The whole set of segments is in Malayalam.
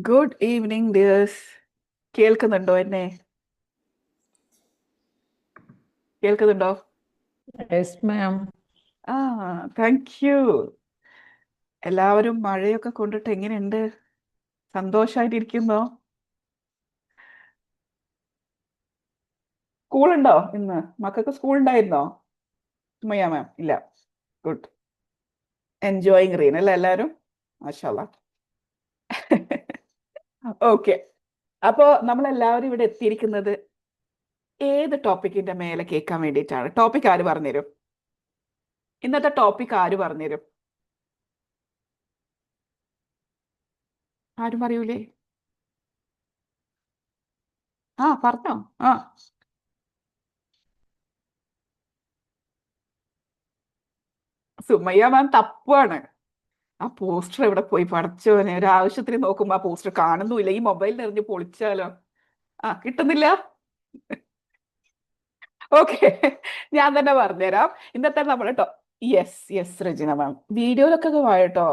Good evening dears. കേൾക്കുന്നുണ്ടോ എന്നെ? കേൾക്കുന്നുണ്ടോ? Yes, ma'am. ആ, താങ്ക് യു. എല്ലാവരും മഴയൊക്കെ കൊണ്ടിട്ട് എങ്ങനെയുണ്ട്? സന്തോഷായിട്ടിരിക്കുന്നോ? സ്കൂളുണ്ടോ ഇന്ന്? മക്കൾക്ക് സ്കൂൾ ഉണ്ടായിരുന്നോ? സുമയ്യ മാം ഇല്ല. ഗുഡ്. എൻജോയിങ് റീൻ അല്ലേ എല്ലാവരും? മാഷാല്ലാ. ഓക്കെ. അപ്പോ നമ്മളെല്ലാവരും ഇവിടെ എത്തിയിരിക്കുന്നത് ഏത് ടോപ്പിക്കിന്റെ മേലെ കേൾക്കാൻ വേണ്ടിയിട്ടാണ്? ടോപ്പിക് ആര് പറഞ്ഞുതരും? ഇന്നത്തെ ടോപ്പിക് ആര് പറഞ്ഞുതരും? ആരും പറയൂലേ? പറഞ്ഞോ. ആ സുമയ്യ മാം തപ്പാണ്. ആ പോസ്റ്റർ എവിടെ പോയി പടച്ചോനെ? ഒരു ആവശ്യത്തിന് നോക്കുമ്പോ ആ പോസ്റ്റർ കാണുന്നുമില്ല. ഈ മൊബൈലിൽ എറിഞ്ഞ് പൊളിച്ചാലോ? കിട്ടുന്നില്ല. ഓക്കെ, ഞാൻ തന്നെ പറഞ്ഞുതരാം. ഇന്നത്തെ നമ്മുടെ യെസ് യെസ് റെജിന മാം വീഡിയോയിലൊക്കെ വായോ.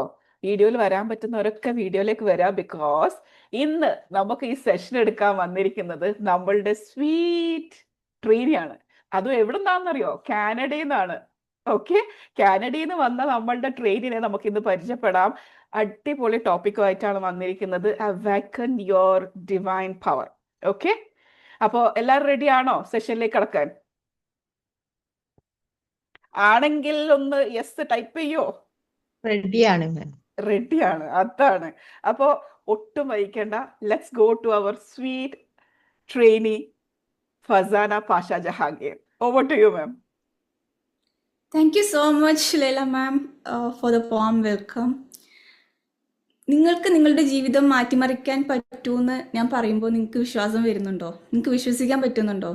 വീഡിയോയിൽ വരാൻ പറ്റുന്നവരൊക്കെ വീഡിയോയിലേക്ക് വരാം. ബിക്കോസ് ഇന്ന് നമുക്ക് ഈ സെഷൻ എടുക്കാൻ വന്നിരിക്കുന്നത് നമ്മളുടെ സ്വീറ്റ് ട്രീനിയാണ്. അതും എവിടുന്നാന്നറിയോ? കാനഡയിൽ നിന്നാണ്. ഓക്കെ, കാനഡയിൽ നിന്ന് വന്ന നമ്മളുടെ ട്രെയിനിനെ നമുക്ക് ഇന്ന് പരിചയപ്പെടാം. അടിപൊളി ടോപ്പിക്കുമായിട്ടാണ് വന്നിരിക്കുന്നത്. അവാക്കൻ യുവർ ഡിവൈൻ പവർ. ഓക്കെ, അപ്പോ എല്ലാവരും റെഡി ആണോ സെഷനിലേക്ക് കടക്കാൻ? ആണെങ്കിൽ ഒന്ന് യെസ് ടൈപ്പ് ചെയ്യോ? റെഡിയാണ് മാം. റെഡിയാണ്, അതാണ്. അപ്പോ ഒട്ടും വൈകണ്ട. Let's go to our sweet trainee Fasana Pasha Jahangir. Over to you ma'am. Thank you so much, Leila ma'am, for the warm welcome. നിങ്ങൾക്ക് നിങ്ങളുടെ ജീവിതം മാറ്റിമറിക്കാൻ പറ്റുമെന്ന് ഞാൻ പറയുമ്പോൾ നിങ്ങൾക്ക് വിശ്വാസം വരുന്നുണ്ടോ? നിങ്ങൾക്ക് വിശ്വസിക്കാൻ പറ്റുന്നുണ്ടോ?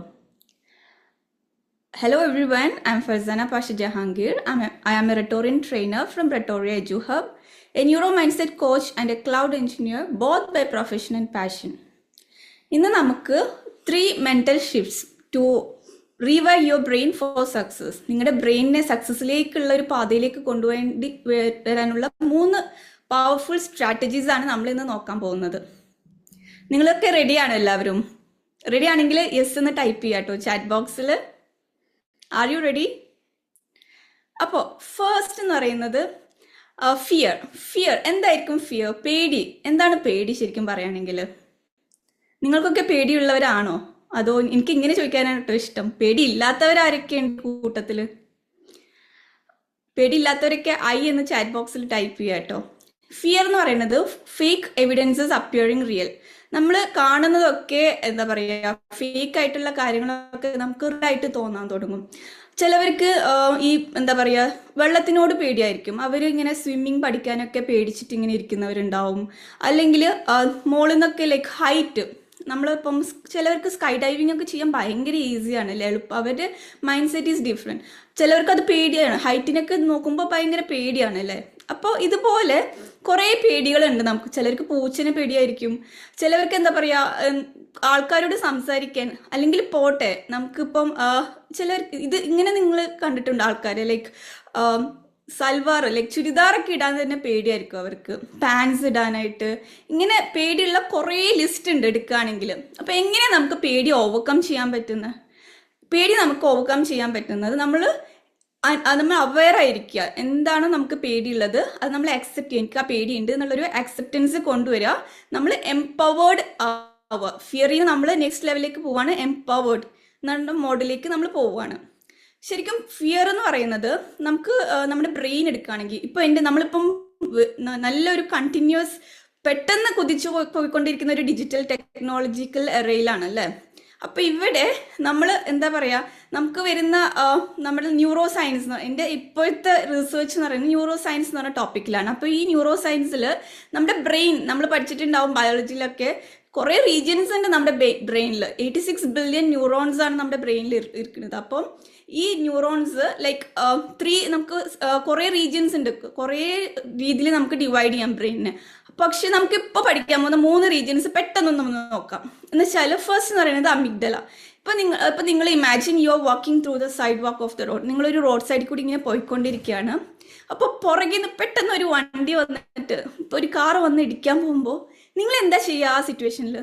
Hello everyone, I'm Farzana Pasha Jahangir. I am a rhetorian trainer from Rhetoria EduHub, a neuro mindset coach and a cloud engineer, both by profession and passion. ഇന്ന് നമുക്ക് 3 mental shifts to revive your brain for success. നിങ്ങളുടെ ബ്രെയിനിനെ സക്സസ്സിലേക്കുള്ള ഒരു പാതയിലേക്ക് കൊണ്ടുവേണ്ടി വരാനുള്ള 3 പവർഫുൾ സ്ട്രാറ്റജീസ് ആണ് നമ്മൾ ഇന്ന് നോക്കാൻ പോകുന്നത്. നിങ്ങളൊക്കെ റെഡിയാണോ? എല്ലാവരും റെഡി ആണെങ്കിൽ യെസ് എന്ന് ടൈപ്പ് ചെയ്യാം കേട്ടോ ചാറ്റ് ബോക്സിൽ. Are you ready? അപ്പോൾ ഫസ്റ്റ് എന്ന് പറയുന്നത് ഫിയർ. ഫിയർ എന്തായിരിക്കും? ഫിയർ, പേടി. എന്താണ് പേടി ശരിക്കും പറയുകയാണെങ്കിൽ? നിങ്ങൾക്കൊക്കെ പേടിയുള്ളവരാണോ? അതോ എനിക്ക് ഇങ്ങനെ ചോദിക്കാനാണ് കേട്ടോ ഇഷ്ടം, പേടി ഇല്ലാത്തവരാരൊക്കെയുണ്ട് കൂട്ടത്തിൽ? പേടിയില്ലാത്തവരൊക്കെ ഐ എന്ന് ചാറ്റ് ബോക്സിൽ ടൈപ്പ് ചെയ്യുക കേട്ടോ. ഫിയർ എന്ന് പറയുന്നത് ഫേക്ക് എവിഡൻസസ് അപ്പിയറിങ് റിയൽ. നമ്മൾ കാണുന്നതൊക്കെ എന്താ പറയുക, ഫേക്ക് ആയിട്ടുള്ള കാര്യങ്ങളൊക്കെ നമുക്ക് ആയിട്ട് തോന്നാൻ തുടങ്ങും. ചിലവർക്ക് ഈ എന്താ പറയുക, വെള്ളത്തിനോട് പേടിയായിരിക്കും. അവർ ഇങ്ങനെ സ്വിമ്മിങ് പഠിക്കാനൊക്കെ പേടിച്ചിട്ട് ഇങ്ങനെ ഇരിക്കുന്നവരുണ്ടാവും. അല്ലെങ്കിൽ മോളിൽ നിന്നൊക്കെ ലൈക്ക് ഹൈറ്റ്, നമ്മളിപ്പം ചിലവർക്ക് സ്കൈ ഡൈവിംഗ് ഒക്കെ ചെയ്യാൻ ഭയങ്കര ഈസിയാണ് അല്ലേ, എളുപ്പം. അവരുടെ മൈൻഡ് സെറ്റ് ഈസ് ഡിഫറെൻറ്റ്. ചിലവർക്ക് അത് പേടിയാണ്, ഹൈറ്റിനൊക്കെ നോക്കുമ്പോൾ ഭയങ്കര പേടിയാണ് അല്ലേ. അപ്പോൾ ഇതുപോലെ കുറേ പേടികളുണ്ട് നമുക്ക്. ചിലർക്ക് പൂച്ചനെ പേടിയായിരിക്കും, ചിലവർക്ക് എന്താ പറയുക, ആൾക്കാരോട് സംസാരിക്കാൻ. അല്ലെങ്കിൽ പോട്ടെ, നമുക്കിപ്പം ചിലർ ഇത് ഇങ്ങനെ നിങ്ങൾ കണ്ടിട്ടുണ്ട് ആൾക്കാരെ ലൈക്ക് സൽവാർ ലൈക്ക് ചുരിദാറൊക്കെ ഇടാൻ തന്നെ പേടിയായിരിക്കും അവർക്ക്, പാൻസ് ഇടാനായിട്ട്. ഇങ്ങനെ പേടിയുള്ള കുറേ ലിസ്റ്റ് ഉണ്ട് എടുക്കുകയാണെങ്കിൽ. അപ്പം എങ്ങനെ നമുക്ക് പേടി ഓവർകം ചെയ്യാൻ പറ്റുന്നത്? പേടി നമുക്ക് ഓവർകം ചെയ്യാൻ പറ്റുന്നത് നമ്മൾ അവെയർ ആയിരിക്കുക. എന്താണ് നമുക്ക് പേടിയുള്ളത് അത് നമ്മൾ അക്സെപ്റ്റ് ചെയ്യുക. എനിക്ക് ആ പേടിയുണ്ട് എന്നുള്ളൊരു അക്സെപ്റ്റൻസ് കൊണ്ടുവരിക. നമ്മൾ എംപവേർഡ് ആവുക. ഫിയറിൽ നമ്മൾ നെക്സ്റ്റ് ലെവലിലേക്ക് പോവാണ്, എംപവേർഡ് എന്നുള്ള മോഡിലേക്ക് നമ്മൾ പോവുകയാണ്. ശരിക്കും ഫിയർ എന്ന് പറയുന്നത് നമുക്ക് നമ്മുടെ ബ്രെയിൻ എടുക്കുകയാണെങ്കിൽ, ഇപ്പോൾ നമ്മളിപ്പം നല്ലൊരു കണ്ടിന്യൂസ് പെട്ടെന്ന് കുതിച്ചു പോയിക്കൊണ്ടിരിക്കുന്ന ഒരു ഡിജിറ്റൽ ടെക്നോളജിക്കൽ എറയിലാണ് അല്ലേ. അപ്പോൾ ഇവിടെ നമ്മൾ എന്താ പറയുക, നമുക്ക് വരുന്ന നമ്മുടെ ന്യൂറോ സയൻസ്, എൻ്റെ ഇപ്പോഴത്തെ റിസർച്ച് എന്ന് പറയുന്നത് ന്യൂറോ സയൻസ് എന്ന് പറഞ്ഞ ടോപ്പിക്കിലാണ്. അപ്പോൾ ഈ ന്യൂറോ സയൻസിൽ നമ്മുടെ ബ്രെയിൻ, നമ്മൾ പഠിച്ചിട്ടുണ്ടാവും ബയോളജിയിലൊക്കെ, കുറേ റീജിയൻസ് ഉണ്ട് നമ്മുടെ ബ്രെയിനിൽ. 86 ബില്യൺ ന്യൂറോൺസ് ആണ് നമ്മുടെ ബ്രെയിനിൽ ഇരിക്കുന്നത്. അപ്പം ഈ ന്യൂറോൺസ് ലൈക്ക് നമുക്ക് കുറേ റീജിയൻസ് ഉണ്ട്, കുറേ രീതിയിൽ നമുക്ക് ഡിവൈഡ് ചെയ്യാം ബ്രെയിനിനെ. പക്ഷെ നമുക്ക് ഇപ്പോൾ പഠിക്കാൻ പോകുന്ന 3 റീജിയൻസ് പെട്ടെന്നൊന്നും നോക്കാം. എന്ന് വെച്ചാൽ ഫസ്റ്റ് എന്ന് പറയുന്നത് അമിഗ്ഡല. ഇപ്പം നിങ്ങൾ imagine you are walking through the side walk of the road. നിങ്ങളൊരു റോഡ് സൈഡിൽ കൂടി ഇങ്ങനെ പോയിക്കൊണ്ടിരിക്കുകയാണ്. അപ്പോൾ പുറകിൽ നിന്ന് പെട്ടെന്ന് ഒരു വണ്ടി വന്നിട്ട്, ഇപ്പോൾ ഒരു കാർ വന്ന് ഇടിക്കാൻ പോകുമ്പോൾ നിങ്ങൾ എന്താ ചെയ്യുക ആ സിറ്റുവേഷനിൽ?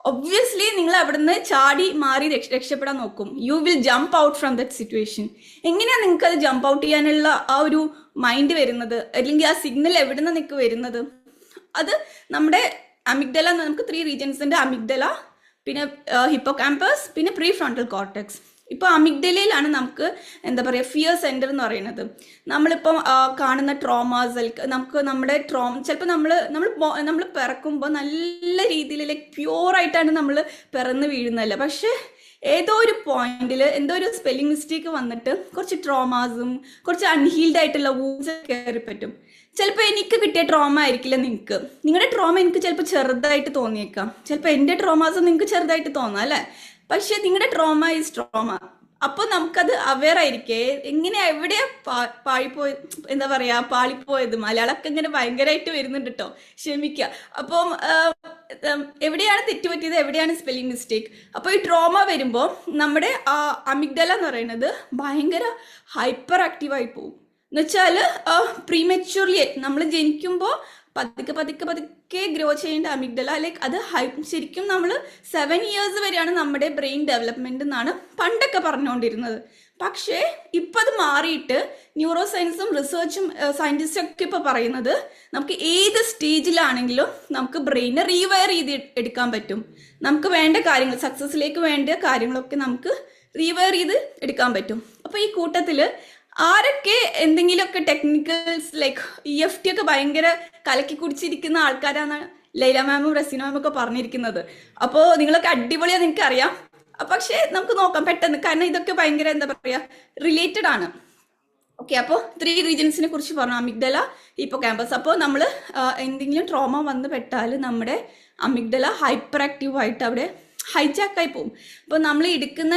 ഒബ്വിയസ്ലി നിങ്ങൾ അവിടുന്ന് ചാടി മാറി രക്ഷപ്പെടാൻ നോക്കും. You will jump out from that situation. എങ്ങനെയാണ് നിങ്ങൾക്ക് അത് ജംപ് ഔട്ട് ചെയ്യാനുള്ള ആ ഒരു മൈൻഡ് വരുന്നത്, അല്ലെങ്കിൽ ആ സിഗ്നൽ എവിടെ നിന്ന് നിങ്ങൾക്ക് വരുന്നത്? അത് നമ്മുടെ അമിഗ്ഡല, നമുക്ക് 3 റീജൻസ് ഉണ്ട്. അമിഗ്ഡല, പിന്നെ ഹിപ്പോകാമ്പസ്, പിന്നെ പ്രീ ഫ്രോണ്ടൽ കോർട്ടെക്സ്. ഇപ്പോൾ അമിഗ്ഡലയിലാണ് നമുക്ക് എന്താ പറയുക ഫിയർ സെന്റർ എന്ന് പറയുന്നത്. നമ്മളിപ്പം കാണുന്ന ട്രോമാസ്, നമുക്ക് നമ്മുടെ ചിലപ്പോൾ നമ്മൾ പിറക്കുമ്പോൾ നല്ല രീതിയിൽ ലൈക്ക് പ്യൂറായിട്ടാണ് നമ്മൾ പിറന്ന് വീഴുന്നതല്ല. പക്ഷെ ഏതോ ഒരു പോയിന്റിൽ എന്തോ ഒരു സ്പെല്ലിംഗ് മിസ്റ്റേക്ക് വന്നിട്ട് കുറച്ച് ട്രോമാസും കുറച്ച് അൺഹീൽഡ് ആയിട്ടുള്ള വൂൺസ് കയറി പറ്റും. ചിലപ്പോൾ എനിക്ക് കിട്ടിയ ട്രോമ ആയിരിക്കില്ല നിങ്ങൾക്ക്. നിങ്ങളുടെ ട്രോമ എനിക്ക് ചിലപ്പോൾ ചെറുതായിട്ട് തോന്നിയേക്കാം. ചിലപ്പോൾ എൻ്റെ ട്രോമാസ് നിങ്ങൾക്ക് ചെറുതായിട്ട് തോന്നാം അല്ലേ? പക്ഷെ നിങ്ങളുടെ ട്രോമ ഈസ് ട്രോമ. അപ്പോൾ നമുക്കത് അവെയർ ആയിരിക്കേ എങ്ങനെ എവിടെയാ എന്താ പറയാ പാളിപ്പോയത്. മലയാളമൊക്കെ ഇങ്ങനെ ഭയങ്കരമായിട്ട് വരുന്നുണ്ട് കേട്ടോ, ക്ഷമിക്കുക. അപ്പം എവിടെയാണ് തെറ്റുപറ്റിയത്, എവിടെയാണ് സ്പെല്ലിംഗ് മിസ്റ്റേക്ക്. അപ്പോൾ ഈ ട്രോമ വരുമ്പോൾ നമ്മുടെ അമിഗ്ഡല എന്ന് പറയുന്നത് ഭയങ്കര ഹൈപ്പർ ആക്റ്റീവായി പോകും. എന്നുവെച്ചാൽ പ്രീമെച്യൂർലി നമ്മൾ ജനിക്കുമ്പോൾ പതുക്കെ ഗ്രോ ചെയ്യേണ്ട അമിഗ്ഡല ലൈക്ക് അത് ശരിക്കും നമ്മൾ 7 ഇയേഴ്സ് വരെയാണ് നമ്മുടെ ബ്രെയിൻ ഡെവലപ്മെന്റ് എന്നാണ് പണ്ടൊക്കെ പറഞ്ഞുകൊണ്ടിരുന്നത്. പക്ഷേ ഇപ്പം അത് മാറിയിട്ട് ന്യൂറോ സയൻസും റിസർച്ചും സയൻറ്റിസ്റ്റും ഒക്കെ ഇപ്പോൾ പറയുന്നത് നമുക്ക് ഏത് സ്റ്റേജിലാണെങ്കിലും നമുക്ക് ബ്രെയിനെ റീവയർ ചെയ്ത് എടുക്കാൻ പറ്റും. നമുക്ക് വേണ്ട കാര്യങ്ങൾ, സക്സസ്സിലേക്ക് വേണ്ട കാര്യങ്ങളൊക്കെ നമുക്ക് റീവയർ ചെയ്ത് എടുക്കാൻ പറ്റും. അപ്പോൾ ഈ കൂട്ടത്തിൽ ആരൊക്കെ എന്തെങ്കിലുമൊക്കെ ടെക്നിക്കൽസ് ലൈക്ക് EFT ഒക്കെ ഭയങ്കര കലക്കി കുടിച്ചിരിക്കുന്ന ആൾക്കാരാണ് ലൈല മാമും റസീന മാമും ഒക്കെ പറഞ്ഞിരിക്കുന്നത്. അപ്പോൾ നിങ്ങളൊക്കെ അടിപൊളിയാന്ന് എനിക്കറിയാം. പക്ഷേ നമുക്ക് നോക്കാം പെട്ടെന്ന്, കാരണം ഇതൊക്കെ ഭയങ്കര എന്താ പറയുക റിലേറ്റഡ് ആണ്. ഓക്കെ, അപ്പോൾ 3 റീജൻസിനെ കുറിച്ച് പറഞ്ഞു, അമിഗ്ഡല, ഹിപ്പോകാമ്പസ്. അപ്പോൾ നമ്മൾ എന്തെങ്കിലും ട്രോമ വന്ന് പെട്ടാൽ നമ്മുടെ അമിഗ്ഡല ഹൈപ്പർ ആക്റ്റീവായിട്ട് അവിടെ ഹൈജാക്കായി പോകും. അപ്പോൾ നമ്മൾ എടുക്കുന്ന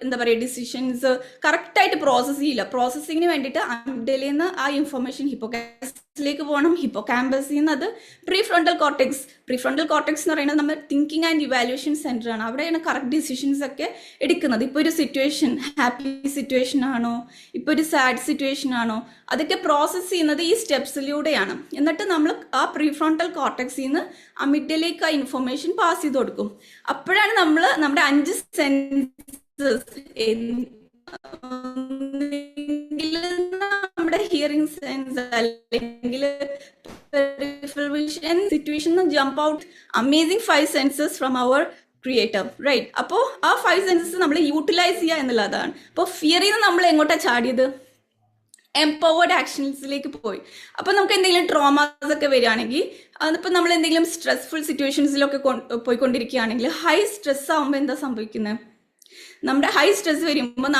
എന്താ പറയുക ഡിസിഷൻസ് കറക്റ്റായിട്ട് പ്രോസസ്സ് ചെയ്യില്ല. പ്രോസസ്സിങ്ങിന് വേണ്ടിയിട്ട് അമിഗ്ഡലയിൽ നിന്ന് ആ ഇൻഫർമേഷൻ ഹിപ്പോകാമ്പസിലേക്ക് പോകണം. ഹിപ്പോകാമ്പസിൽ നിന്ന് അത് പ്രീ ഫ്രോണ്ടൽ കോർട്ടെക്സ് എന്ന് പറയുന്നത് നമ്മൾ തിങ്കിങ് ആൻഡ് ഇവാലുവേഷൻ സെന്റർ ആണ്. അവിടെയാണ് കറക്റ്റ് ഡിസിഷൻസ് ഒക്കെ എടുക്കുന്നത്. ഇപ്പോൾ ഒരു സിറ്റുവേഷൻ ഹാപ്പി സിറ്റുവേഷൻ ആണോ, ഇപ്പോൾ ഒരു സാഡ് സിറ്റുവേഷൻ ആണോ, അതൊക്കെ പ്രോസസ്സ് ചെയ്യുന്നത് ഈ സ്റ്റെപ്സിലൂടെയാണ്. എന്നിട്ട് നമ്മൾ ആ പ്രീ ഫ്രോണ്ടൽ കോർട്ടെക്സിൽ നിന്ന് അമിഗ്ഡലയിലേക്ക് ആ ഇൻഫർമേഷൻ പാസ് ചെയ്ത് കൊടുക്കും. അപ്പോഴാണ് നമ്മൾ നമ്മുടെ 5 സെൻസസ്, നമ്മുടെ ഹിയറിംഗ് സെൻസ് അല്ലെങ്കിൽ situation jump out amazing 5 senses from our creator, right? അപ്പോൾ ആ 5 സെൻസസ് നമ്മൾ യൂട്ടിലൈസ് ചെയ്യുക എന്നുള്ളതാണ്. അപ്പോൾ ഫിയറിൽ നിന്ന് നമ്മൾ എങ്ങോട്ടാണ് ചാടിയത്? എംപവേർഡ് ആക്ഷൻസിലേക്ക് പോയി. അപ്പോൾ നമുക്ക് എന്തെങ്കിലും ട്രോമാസ് ഒക്കെ വരികയാണെങ്കിൽ, അതിപ്പോൾ നമ്മൾ എന്തെങ്കിലും സ്ട്രെസ്ഫുൾ സിറ്റുവേഷൻസിലൊക്കെ പോയിക്കൊണ്ടിരിക്കുകയാണെങ്കിൽ ഹൈ സ്ട്രെസ് ആകുമ്പോൾ എന്താ സംഭവിക്കുന്നത്? നമ്മുടെ ഹൈ സ്ട്രെസ് വരുമ്പോൾ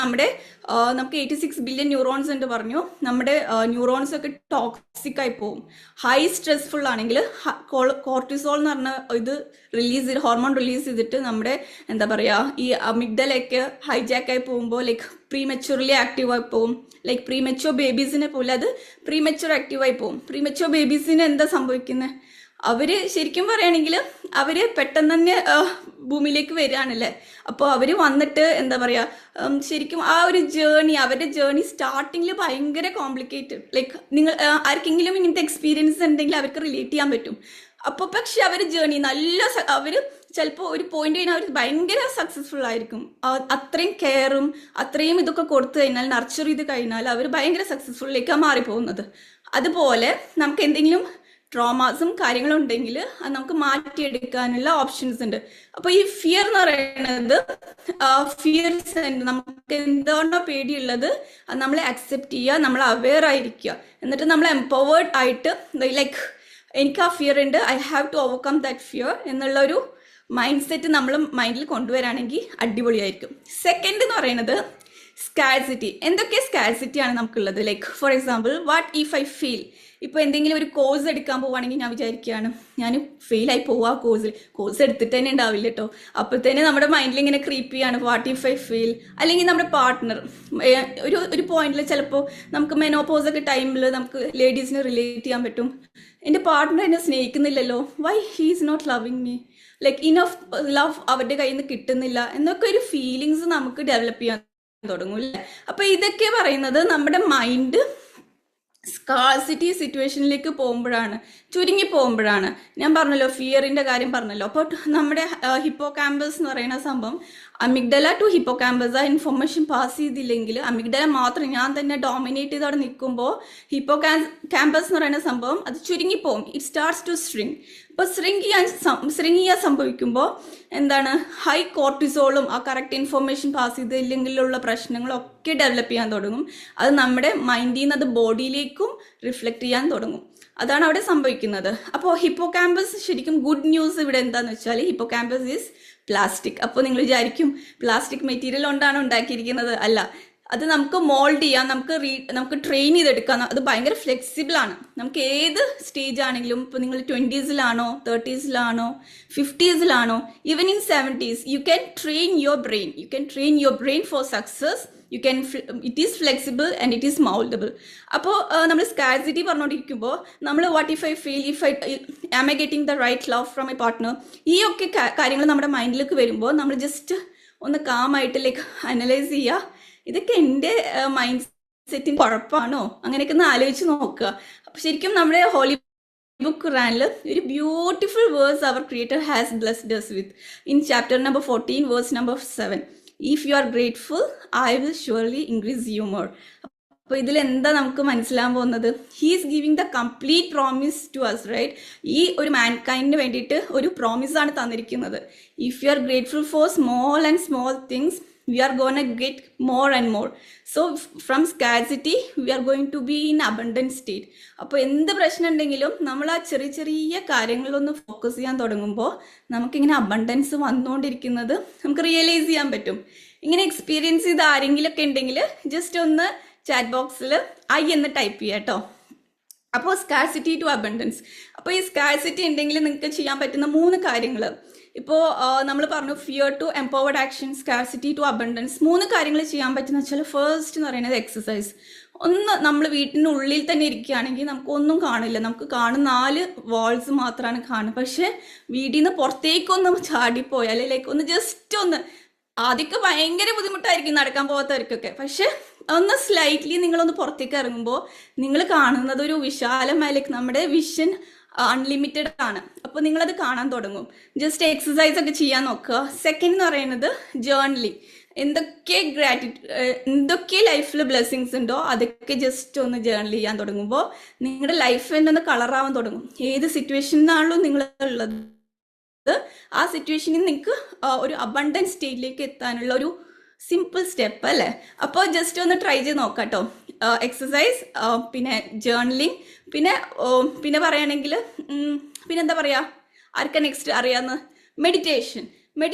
നമുക്ക് 86 ബില്യൺ ന്യൂറോൺസ് ഉണ്ട് പറഞ്ഞു. നമ്മുടെ ന്യൂറോൺസ് ഒക്കെ ടോക്സിക് ആയി പോകും. ഹൈ സ്ട്രെസ്ഫുൾ ആണെങ്കിൽ കോർട്ടിസോൾ എന്ന് പറഞ്ഞ ഹോർമോൺ റിലീസ് ചെയ്തിട്ട് നമ്മുടെ എന്താ പറയുക ഈ അമിഗ്ഡലയൊക്കെ ഹൈജാക്കായി പോകുമ്പോൾ ലൈക്ക് പ്രീമെച്യൂർലി ആക്റ്റീവായി പോകും. ലൈക്ക് പ്രീമെച്യൂർ ബേബീസിനെ പോലെ അത് പ്രീമെച്യൂർ ആക്റ്റീവായി പോകും. പ്രീമെച്യൂർ ബേബീസിന് എന്താ സംഭവിക്കുന്നത്? അവര് ശരിക്കും പറയുകയാണെങ്കിൽ അവര് പെട്ടെന്ന് തന്നെ ഭൂമിയിലേക്ക് വരികയാണല്ലേ. അപ്പോൾ അവര് വന്നിട്ട് എന്താ പറയുക ശരിക്കും ആ ഒരു അവരുടെ ജേർണി സ്റ്റാർട്ടിങ്ങിൽ ഭയങ്കര കോംപ്ലിക്കേറ്റഡ്. ലൈക്ക് നിങ്ങൾ ആർക്കെങ്കിലും ഇങ്ങനത്തെ എക്സ്പീരിയൻസ് ഉണ്ടെങ്കിൽ അവർക്ക് റിലേറ്റ് ചെയ്യാൻ പറ്റും. അപ്പോൾ പക്ഷെ അവർ ജേർണി അവര് ചിലപ്പോൾ ഒരു പോയിന്റ് കഴിഞ്ഞാൽ അവർ ഭയങ്കര സക്സസ്ഫുൾ ആയിരിക്കും. അത്രയും കെയറും അത്രയും ഇതൊക്കെ കൊടുത്തു കഴിഞ്ഞാൽ, നർച്ചർ ചെയ്ത് കഴിഞ്ഞാൽ അവർ ഭയങ്കര സക്സസ്ഫുള്ളിലേക്കാണ് മാറിപ്പോകുന്നത്. അതുപോലെ നമുക്ക് എന്തെങ്കിലും ട്രോമാസും കാര്യങ്ങളും ഉണ്ടെങ്കിൽ അത് നമുക്ക് മാറ്റിയെടുക്കാനുള്ള ഓപ്ഷൻസ് ഉണ്ട്. അപ്പോൾ ഈ ഫിയർ എന്ന് പറയുന്നത് ഫിയർ നമുക്ക് എന്താണോ പേടിയുള്ളത് അത് നമ്മളെ അക്സെപ്റ്റ് ചെയ്യുക, നമ്മൾ അവെയർ ആയിരിക്കുക, എന്നിട്ട് നമ്മൾ എംപവേർഡ് ആയിട്ട് ലൈക്ക് എനിക്ക് ആ ഫിയർ ഉണ്ട്, I have to overcome that fear എന്നുള്ള ഒരു മൈൻഡ് സെറ്റ് നമ്മൾ മൈൻഡിൽ കൊണ്ടുവരാണെങ്കിൽ അടിപൊളിയായിരിക്കും. സെക്കൻഡ് എന്ന് പറയുന്നത് സ്കാർസിറ്റി. എന്തൊക്കെ സ്കാർസിറ്റി ആണ് നമുക്കുള്ളത്? Like for example, what if I feel, ഇപ്പോൾ എന്തെങ്കിലും ഒരു കോഴ്സ് എടുക്കാൻ പോവുകയാണെങ്കിൽ ഞാൻ വിചാരിക്കുകയാണ് ഞാൻ ഫെയിലായി പോവുക കോഴ്സ് എടുത്തിട്ട് തന്നെ ഉണ്ടാവില്ല കേട്ടോ. അപ്പോഴത്തേനെ നമ്മുടെ മൈൻഡിൽ ഇങ്ങനെ ക്രീപ്പ് ചെയ്യാണ് വാട്ട് ഇഫ് ഐ ഫെയിൽ. അല്ലെങ്കിൽ നമ്മുടെ പാർട്ട്ണർ ഒരു പോയിന്റിൽ ചിലപ്പോൾ നമുക്ക് മെനോപോസ് ഒക്കെ ടൈമിൽ നമുക്ക് ലേഡീസിനെ റിലേറ്റ് ചെയ്യാൻ പറ്റും. എൻ്റെ പാർട്ട്ണർ എന്നെ സ്നേഹിക്കുന്നില്ലല്ലോ, why he is not loving me, like enough love അവരുടെ കയ്യിൽ നിന്ന് കിട്ടുന്നില്ല എന്നൊക്കെ ഒരു ഫീലിങ്സ് നമുക്ക് ഡെവലപ്പ് ചെയ്യാൻ തുടങ്ങും അല്ലേ. അപ്പൊ ഇതൊക്കെ പറയുന്നത് നമ്മുടെ മൈൻഡ് സ്കാർസിറ്റി സിറ്റുവേഷനിലേക്ക് പോകുമ്പോഴാണ്, ചുരുങ്ങി പോകുമ്പോഴാണ്. ഞാൻ പറഞ്ഞല്ലോ, ഫിയറിന്റെ കാര്യം പറഞ്ഞല്ലോ. അപ്പോൾ നമ്മുടെ ഹിപ്പോ ക്യാമ്പസ് എന്ന് പറയുന്ന സംഭവം, അമിഗ്ഡല ടു ഹിപ്പോ ക്യാമ്പസ് ആ ഇൻഫർമേഷൻ പാസ് ചെയ്തില്ലെങ്കിൽ, അമിഗ്ഡല മാത്രം ഞാൻ തന്നെ ഡോമിനേറ്റ് ചെയ്ത് അവിടെ നിൽക്കുമ്പോൾ ഹിപ്പോ ക്യാമ്പസ് എന്ന് പറയുന്ന സംഭവം അത് ചുരുങ്ങിപ്പോവും. It starts to shrink. അപ്പോൾ സ്ട്രിങ് ചെയ്യാൻ സംഭവിക്കുമ്പോൾ എന്താണ്, ഹൈ കോർട്ടിസോളും ആ കറക്റ്റ് ഇൻഫർമേഷൻ പാസ് ചെയ്തില്ലെങ്കിലുള്ള പ്രശ്നങ്ങളൊക്കെ ഡെവലപ്പ് ചെയ്യാൻ തുടങ്ങും. അത് നമ്മുടെ മൈൻഡിൽ നിന്ന് അത് ബോഡിയിലേക്കും റിഫ്ലക്റ്റ് ചെയ്യാൻ തുടങ്ങും. അതാണ് അവിടെ സംഭവിക്കുന്നത്. അപ്പോൾ ഹിപ്പോ ക്യാമ്പസ് ശരിക്കും ഗുഡ് ന്യൂസ് ഇവിടെ എന്താന്ന് വെച്ചാൽ, ഹിപ്പോ ക്യാമ്പസ് ഈസ് പ്ലാസ്റ്റിക്. അപ്പോൾ നിങ്ങൾ വിചാരിക്കും പ്ലാസ്റ്റിക് മെറ്റീരിയൽ കൊണ്ടാണ് ഉണ്ടാക്കിയിരിക്കുന്നത്. അല്ല, അത് നമുക്ക് മോൾഡ് ചെയ്യാം, നമുക്ക് ട്രെയിൻ ചെയ്തെടുക്കാം. അത് ഭയങ്കര ഫ്ലെക്സിബിൾ ആണ്. നമുക്ക് ഏത് സ്റ്റേജ് ആണെങ്കിലും, ഇപ്പോൾ നിങ്ങൾ 20s-ലാണോ 30s-ലാണോ 50s-ലാണോ even in 70s, you can train your brain for success. It is flexible and it is mouldable. അപ്പോൾ നമ്മൾ സ്കാർസിറ്റി പറഞ്ഞുകൊണ്ടിരിക്കുമ്പോൾ നമ്മൾ what if I feel, am I getting the right love from a partner, ഈ ഒക്കെ കാര്യങ്ങൾ നമ്മുടെ മൈൻഡിലേക്ക് വരുമ്പോൾ നമ്മൾ ജസ്റ്റ് ഒന്ന് കാമായിട്ട് അനലൈസ് ചെയ്യുക. ഇതൊക്കെ എൻ്റെ മൈൻഡ് സെറ്റിന് കുഴപ്പമാണോ, അങ്ങനെയൊക്കെ ഒന്ന് ആലോചിച്ച് നോക്കുക. അപ്പോൾ ശരിക്കും നമ്മുടെ ഹോളി ബുക്ക് ഖുറാനിൽ ഒരു beautiful verse our creator has blessed us with in chapter number 14 verse number 7. If you are grateful, I will surely increase you more. അപ്പോൾ ഇതിൽ എന്താ നമുക്ക് മനസ്സിലാൻ പോകുന്നത്, he is giving the complete promise to us, right? ഈ ഒരു മാൻകൈൻഡിന് വേണ്ടിയിട്ട് ഒരു പ്രോമിസാണ് തന്നിരിക്കുന്നത്. If you are grateful for small and small things, we are going to get more and more. So from scarcity we are going to be in abundant state. അപ്പോൾ എന്ത് പ്രശ്നം ഉണ്ടെങ്കിലും നമ്മൾ ആ ചെറിയ ചെറിയ കാര്യങ്ങളൊന്ന് ഫോക്കസ് ചെയ്യാൻ തുടങ്ങുമ്പോൾ നമുക്കിങ്ങനെ അബണ്ടൻസ് വന്നുകൊണ്ടിരിക്കുന്നത് നമുക്ക് റിയലൈസ് ചെയ്യാൻ പറ്റും. ഇങ്ങനെ എക്സ്പീരിയൻസ് ചെയ്ത് ആരെങ്കിലും ഒക്കെ ഉണ്ടെങ്കിൽ ജസ്റ്റ് ഒന്ന് ചാറ്റ് ബോക്സിൽ ഐ എന്ന് ടൈപ്പ് ചെയ്യാം കേട്ടോ. അപ്പോൾ സ്കാർസിറ്റി ടു അബണ്ടൻസ്. അപ്പോൾ ഈ സ്കാർസിറ്റി ഉണ്ടെങ്കിൽ നിങ്ങൾക്ക് ചെയ്യാൻ പറ്റുന്ന 3 കാര്യങ്ങൾ. ഇപ്പോൾ നമ്മൾ പറഞ്ഞു fear to empowered action, scarcity to abundance. 3 കാര്യങ്ങൾ ചെയ്യാൻ പറ്റുന്ന വെച്ചാൽ, ഫസ്റ്റ് എന്ന് പറയുന്നത് എക്സസൈസ്. ഒന്ന്, നമ്മൾ വീട്ടിനുള്ളിൽ തന്നെ ഇരിക്കുകയാണെങ്കിൽ നമുക്കൊന്നും കാണില്ല, നമുക്ക് കാണുന്ന 4 വാൾസ് മാത്രമാണ് കാണുക. പക്ഷെ വീട്ടിൽ നിന്ന് പുറത്തേക്കൊന്ന് ചാടിപ്പോയാൽ ഒന്ന് ജസ്റ്റ് ഒന്ന്, ആദ്യമൊക്കെ ഭയങ്കര ബുദ്ധിമുട്ടായിരിക്കും നടക്കാൻ പോകാത്തവർക്കൊക്കെ, പക്ഷെ ഒന്ന് സ്ലൈറ്റ്ലി നിങ്ങളൊന്ന് പുറത്തേക്ക് ഇറങ്ങുമ്പോൾ നിങ്ങൾ കാണുന്നത് ഒരു വിശാലമായ, നമ്മുടെ വിഷൻ അൺലിമിറ്റഡ് ആണ്. അപ്പോൾ നിങ്ങളത് കാണാൻ തുടങ്ങും. ജസ്റ്റ് എക്സസൈസ് ഒക്കെ ചെയ്യാൻ നോക്കുക. സെക്കൻഡ് എന്ന് പറയുന്നത് ജേർണലിങ്. എന്തൊക്കെ ലൈഫിൽ ബ്ലെസ്സിങ്സ് ഉണ്ടോ അതൊക്കെ ജസ്റ്റ് ഒന്ന് ജേർണൽ ചെയ്യാൻ തുടങ്ങുമ്പോൾ നിങ്ങളുടെ ലൈഫ് തന്നെ ഒന്ന് കളറാവാൻ തുടങ്ങും. ഏത് സിറ്റുവേഷനിലാണല്ലോ നിങ്ങൾ ഉള്ളത്, ആ സിറ്റുവേഷനിൽ നിങ്ങൾക്ക് ഒരു അബണ്ടൻസ് സ്റ്റേറ്റിലേക്ക് എത്താനുള്ള ഒരു സിമ്പിൾ സ്റ്റെപ്പ് അല്ലേ. അപ്പോൾ ജസ്റ്റ് ഒന്ന് ട്രൈ ചെയ്ത് നോക്കാം കേട്ടോ. എക്സസൈസ്, പിന്നെ ജേർണലിങ്, പിന്നെ പറയുകയാണെങ്കിൽ പിന്നെന്താ പറയുക, ആർക്കാ നെക്സ്റ്റ് അറിയാവുന്ന മെഡിറ്റേഷൻ.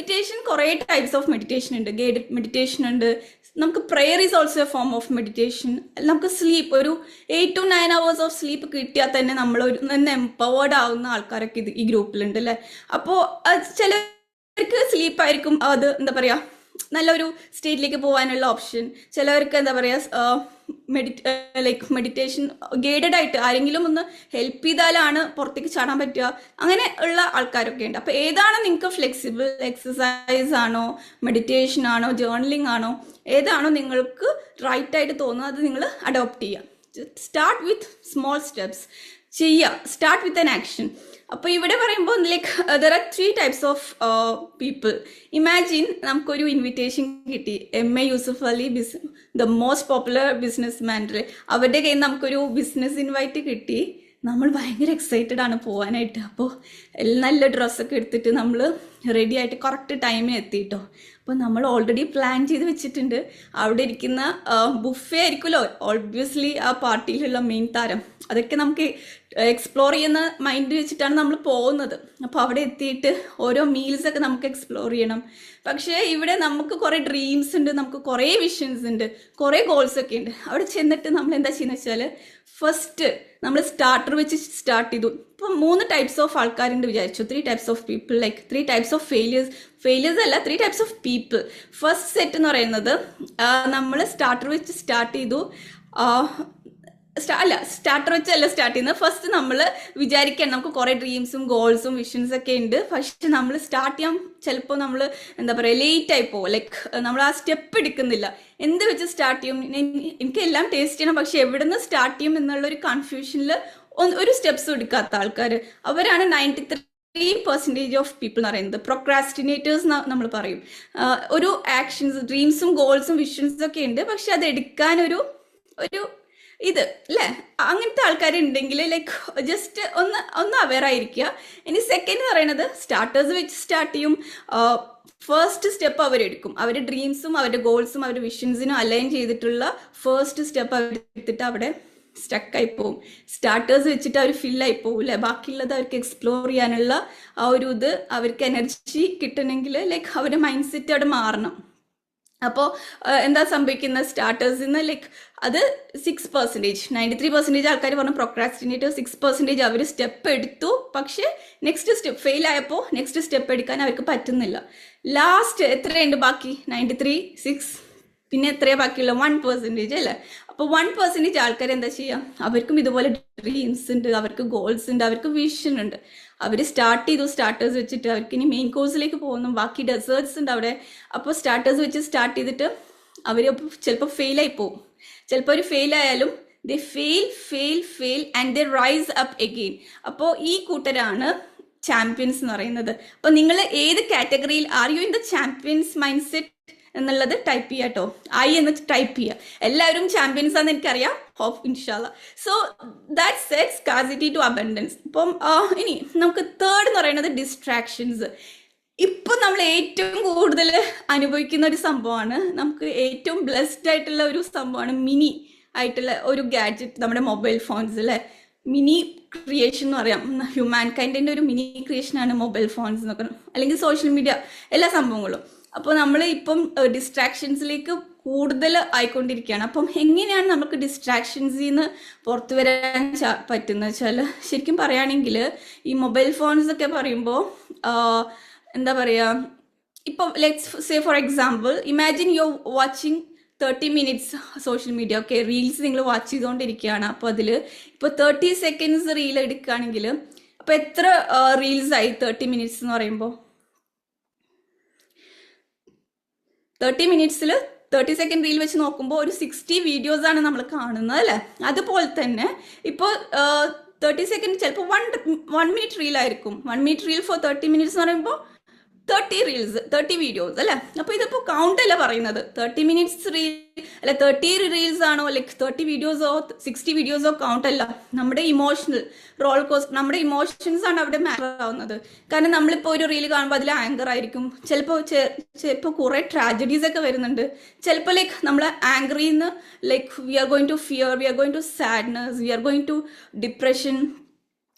കുറേ ടൈപ്സ് ഓഫ് മെഡിറ്റേഷൻ ഉണ്ട്. ഗൈഡഡ് മെഡിറ്റേഷൻ ഉണ്ട്. നമുക്ക് prayer is also A form of meditation. നമുക്ക് സ്ലീപ്പ്, ഒരു 8 to 9 hours ഓഫ് സ്ലീപ്പ് കിട്ടിയാൽ തന്നെ നമ്മൾ ഒന്ന് എംപവേർഡ് ആവുന്ന ആൾക്കാരൊക്കെ ഈ ഗ്രൂപ്പിലുണ്ട് അല്ലേ. അപ്പോൾ ചിലർക്ക് സ്ലീപ്പായിരിക്കും അത് എന്താ പറയുക നല്ലൊരു സ്റ്റേറ്റിലേക്ക് പോകാനുള്ള ഓപ്ഷൻ. ചിലവർക്ക് എന്താ പറയുക മെഡിറ്റേഷൻ ഗൈഡഡ് ആയിട്ട് ആരെങ്കിലും ഒന്ന് ഹെൽപ്പ് ചെയ്താലാണ് പുറത്തേക്ക് ചാടാൻ പറ്റുക. അങ്ങനെ ഉള്ള ആൾക്കാരൊക്കെ ഉണ്ട്. അപ്പോൾ ഏതാണ് നിങ്ങൾക്ക് ഫ്ലെക്സിബിൾ, എക്സസൈസ് ആണോ, മെഡിറ്റേഷൻ ആണോ, ജേർണലിംഗ് ആണോ, ഏതാണോ നിങ്ങൾക്ക് റൈറ്റ് ആയിട്ട് തോന്നുന്നത് അത് നിങ്ങൾ അഡോപ്റ്റ് ചെയ്യുക. സ്റ്റാർട്ട് വിത്ത് സ്മോൾ സ്റ്റെപ്സ് ചെയ്യുക. Start with an action. അപ്പോൾ ഇവിടെ പറയുമ്പോൾ there are 3 types of people. Imagine നമുക്കൊരു ഇൻവിറ്റേഷൻ കിട്ടി, MA Yusuf Ali, the most popular business man, അവരുടെ കയ്യിൽ നിന്ന് നമുക്കൊരു ബിസിനസ് ഇൻവൈറ്റ് കിട്ടി. നമ്മൾ ഭയങ്കര എക്സൈറ്റഡ് ആണ് പോകാനായിട്ട്. അപ്പോൾ നല്ല ഡ്രസ്സൊക്കെ എടുത്തിട്ട് നമ്മൾ റെഡി ആയിട്ട് കറക്റ്റ് ടൈമിന് എത്തിയിട്ടോ. അപ്പോൾ നമ്മൾ ഓൾറെഡി പ്ലാൻ ചെയ്ത് വെച്ചിട്ടുണ്ട്. അവിടെ ഇരിക്കുന്ന ബുഫേ ആയിരിക്കുമല്ലോ ഓബ്വിയസ്ലി ആ പാർട്ടിയിലുള്ള മെയിൻ താരം. അതൊക്കെ നമുക്ക് എക്സ്പ്ലോർ ചെയ്യുന്ന മൈൻഡ് വെച്ചിട്ടാണ് നമ്മൾ പോകുന്നത്. അപ്പോൾ അവിടെ എത്തിയിട്ട് ഓരോ മീൽസൊക്കെ നമുക്ക് എക്സ്പ്ലോർ ചെയ്യണം. പക്ഷേ ഇവിടെ നമുക്ക് കുറേ ഡ്രീംസ് ഉണ്ട്, നമുക്ക് കുറേ വിഷൻസ് ഉണ്ട്, കുറേ ഗോൾസ് ഒക്കെ ഉണ്ട്. അവിടെ ചെന്നിട്ട് നമ്മൾ എന്താ ചെയ്യുന്നത് വെച്ചാൽ, ഫസ്റ്റ് നമ്മൾ സ്റ്റാർട്ടർ വെച്ച് സ്റ്റാർട്ട് ചെയ്തു. ഇപ്പം 3 types ഓഫ് ആൾക്കാരുണ്ട് വിചാരിച്ചു. 3 types of people, 3 types of failures അല്ല, 3 types of people. First set എന്ന് പറയുന്നത് നമ്മൾ സ്റ്റാർട്ടർ വെച്ച് സ്റ്റാർട്ട് ചെയ്തു. സ്റ്റാർട്ടർ വെച്ചല്ല സ്റ്റാർട്ട് ചെയ്യുന്നത്. ഫസ്റ്റ് നമ്മൾ വിചാരിക്കാൻ നമുക്ക് കുറെ ഡ്രീംസും ഗോൾസും വിഷൻസ് ഒക്കെ ഉണ്ട്. പക്ഷെ നമ്മൾ സ്റ്റാർട്ട് ചെയ്യാൻ ചിലപ്പോൾ നമ്മൾ എന്താ പറയുക ലേറ്റ് ആയി പോകും. ലൈക്ക് നമ്മൾ ആ സ്റ്റെപ്പ് എടുക്കുന്നില്ല. എന്ത് വെച്ച് സ്റ്റാർട്ട് ചെയ്യും? എനിക്ക് എല്ലാം ടേസ്റ്റ് ചെയ്യണം, പക്ഷെ എവിടെ നിന്ന് സ്റ്റാർട്ട് ചെയ്യും എന്നുള്ള ഒരു കൺഫ്യൂഷനിൽ ഒരു സ്റ്റെപ്സും എടുക്കാത്ത ആൾക്കാർ, അവരാണ് 93% ഓഫ് പീപ്പിൾ എന്ന് പറയുന്നത്. പ്രൊക്രാസ്റ്റിനേറ്റേഴ്സ് നമ്മൾ പറയും. ഒരു ആക്ഷൻസ്, ഡ്രീംസും ഗോൾസും വിഷൻസും ഒക്കെ ഉണ്ട്, പക്ഷെ അത് എടുക്കാൻ ഒരു ഇത് അല്ലേ, അങ്ങനത്തെ ആൾക്കാരുണ്ടെങ്കിൽ ലൈക്ക് ജസ്റ്റ് ഒന്ന് അവെയർ ആയിരിക്കുക. ഇനി സെക്കൻഡ് എന്ന് പറയുന്നത് സ്റ്റാർട്ടേഴ്സ് വെച്ച് സ്റ്റാർട്ട് ചെയ്യും. ഫസ്റ്റ് സ്റ്റെപ്പ് അവരെടുക്കും. അവരുടെ ഡ്രീംസും അവരുടെ ഗോൾസും അവരുടെ വിഷൻസിനും അലൈൻ ചെയ്തിട്ടുള്ള ഫസ്റ്റ് സ്റ്റെപ്പ് അവരെടുത്തിട്ട് അവിടെ സ്റ്റക്കായി പോവും. സ്റ്റാർട്ടേഴ്സ് വെച്ചിട്ട് അവർ ഫില്ലായി പോകും അല്ലേ. ബാക്കിയുള്ളത് അവർക്ക് എക്സ്പ്ലോർ ചെയ്യാനുള്ള ആ ഒരു ഇത്, അവർക്ക് എനർജി കിട്ടണമെങ്കിൽ ലൈക്ക് അവരുടെ മൈൻഡ് സെറ്റ് അവിടെ മാറണം. അപ്പോൾ എന്താ സംഭവിക്കുന്നത്? സ്റ്റാർട്ടേഴ്സിൽ നിന്ന് ലൈക്ക് അത് 6%, 93% ആൾക്കാർ പറഞ്ഞു പ്രൊക്രാസ്റ്റിനേറ്റേഴ്സ് 6% അവർ സ്റ്റെപ്പ് എടുത്തു, പക്ഷെ നെക്സ്റ്റ് സ്റ്റെപ്പ് ഫെയിൽ ആയപ്പോൾ നെക്സ്റ്റ് സ്റ്റെപ്പ് എടുക്കാൻ അവർക്ക് പറ്റുന്നില്ല. ലാസ്റ്റ് എത്രയുണ്ട് ബാക്കി? 93, 6, പിന്നെ എത്രയാ ബാക്കിയുള്ള 1% അല്ലേ. അപ്പോൾ 1% ആൾക്കാർ എന്താ ചെയ്യുക? അവർക്കും ഇതുപോലെ ഡ്രീംസ് ഉണ്ട്, അവർക്ക് ഗോൾസ് ഉണ്ട്, അവർക്ക് വിഷൻ ഉണ്ട്. അവർ സ്റ്റാർട്ട് ചെയ്തു സ്റ്റാർട്ടേഴ്സ് വെച്ചിട്ട്. അവർക്ക് ഇനി മെയിൻ കോഴ്സിലേക്ക് പോകുന്നു, ബാക്കി ഡെസേർട്സ് ഉണ്ട് അവിടെ. അപ്പോൾ സ്റ്റാർട്ടേഴ്സ് വെച്ച് സ്റ്റാർട്ട് ചെയ്തിട്ട് അവർ ചിലപ്പോൾ ഫെയിലായി പോകും. ചിലപ്പോൾ ഒരു ഫെയിൽ ആയാലും ദേ fail and they rise up again. അപ്പോൾ ഈ കൂട്ടരാണ് ചാമ്പ്യൻസ് എന്ന് പറയുന്നത്. അപ്പോൾ നിങ്ങൾ ഏത് കാറ്റഗറിയിൽ are you in the champions mind set എന്നുള്ളത് ടൈപ്പ് ചെയ്യുക കേട്ടോ. ഐ എന്ന് ടൈപ്പ് ചെയ്യുക. എല്ലാവരും ചാമ്പ്യൻസ് ആണെന്ന് എനിക്കറിയാം, ഹോപ്പ് ഇൻഷാല്ല. So that sets scarcity to abundance. ഇപ്പം ഇനി നമുക്ക് തേർഡ് എന്ന് പറയുന്നത് ഡിസ്ട്രാക്ഷൻസ്. ഇപ്പം നമ്മൾ ഏറ്റവും കൂടുതൽ അനുഭവിക്കുന്ന ഒരു സംഭവമാണ്, നമുക്ക് ഏറ്റവും ബ്ലെസ്ഡ് ആയിട്ടുള്ള ഒരു സംഭവമാണ് മിനി ആയിട്ടുള്ള ഒരു ഗാഡ്ജറ്റ്, നമ്മുടെ മൊബൈൽ ഫോൺസ് അല്ലേ. മിനി ക്രിയേഷൻ എന്ന് പറയാം. ഹ്യൂമാൻ കൈൻഡിൻ്റെ ഒരു മിനി ക്രിയേഷനാണ് മൊബൈൽ ഫോൺസ് എന്നൊക്കെ, അല്ലെങ്കിൽ സോഷ്യൽ മീഡിയ, എല്ലാ സംഭവങ്ങളും. അപ്പോൾ നമ്മൾ ഇപ്പം ഡിസ്ട്രാക്ഷൻസിലേക്ക് കൂടുതൽ ആയിക്കൊണ്ടിരിക്കുകയാണ്. അപ്പം എങ്ങനെയാണ് നമുക്ക് ഡിസ്ട്രാക്ഷൻസിൽ നിന്ന് പുറത്തു വരാൻ പറ്റുന്നത് വെച്ചാൽ, ശരിക്കും പറയുകയാണെങ്കിൽ ഈ മൊബൈൽ ഫോൺസ് ഒക്കെ പറയുമ്പോൾ എന്താ പറയുക, ഇപ്പോൾ let's say for example, imagine you watching 30 minutes social media. Okay, reels നിങ്ങൾ വാച്ച് ചെയ്തുകൊണ്ടിരിക്കുകയാണ്. അപ്പോൾ അതിൽ ഇപ്പോൾ 30 seconds റീൽ എടുക്കുകയാണെങ്കിൽ അപ്പോൾ എത്ര റീൽസായി 30 minutes എന്ന് പറയുമ്പോൾ? 30 minutesൽ 30 second റീൽ വെച്ച് നോക്കുമ്പോൾ ഒരു 60 വീഡിയോസ് ആണ് നമ്മൾ കാണുന്നത് അല്ലേ. അതുപോലെ തന്നെ ഇപ്പോൾ 30 second ചിലപ്പോൾ 1 minute റീൽ ആയിരിക്കും. 1 minute റീൽ ഫോർ 30 minutes എന്ന് പറയുമ്പോൾ 30 വീഡിയോസ് അല്ലേ. അപ്പോൾ ഇതിപ്പോൾ കൗണ്ട് അല്ല പറയുന്നത്. 30 minutes റീൽ അല്ല, 30 റീൽസ് ആണോ ലൈക്ക് 30 വീഡിയോസോ 60 വീഡിയോസോ കൗണ്ട് അല്ല. നമ്മുടെ ഇമോഷണൽ റോൾ കോസ്റ്റ്, നമ്മുടെ ഇമോഷൻസ് ആണ് അവിടെ മാറ്റർ ആവുന്നത്. കാരണം നമ്മളിപ്പോൾ ഒരു റീൽ കാണുമ്പോൾ അതിൽ ആങ്കർ ആയിരിക്കും. ചിലപ്പോൾ കുറേ ട്രാജഡീസ് ഒക്കെ വരുന്നുണ്ട്. ചിലപ്പോൾ ലൈക്ക് നമ്മൾ ആംഗ്രിയിൽ നിന്ന് like we are going to fear, we are going to sadness, we are going to depression.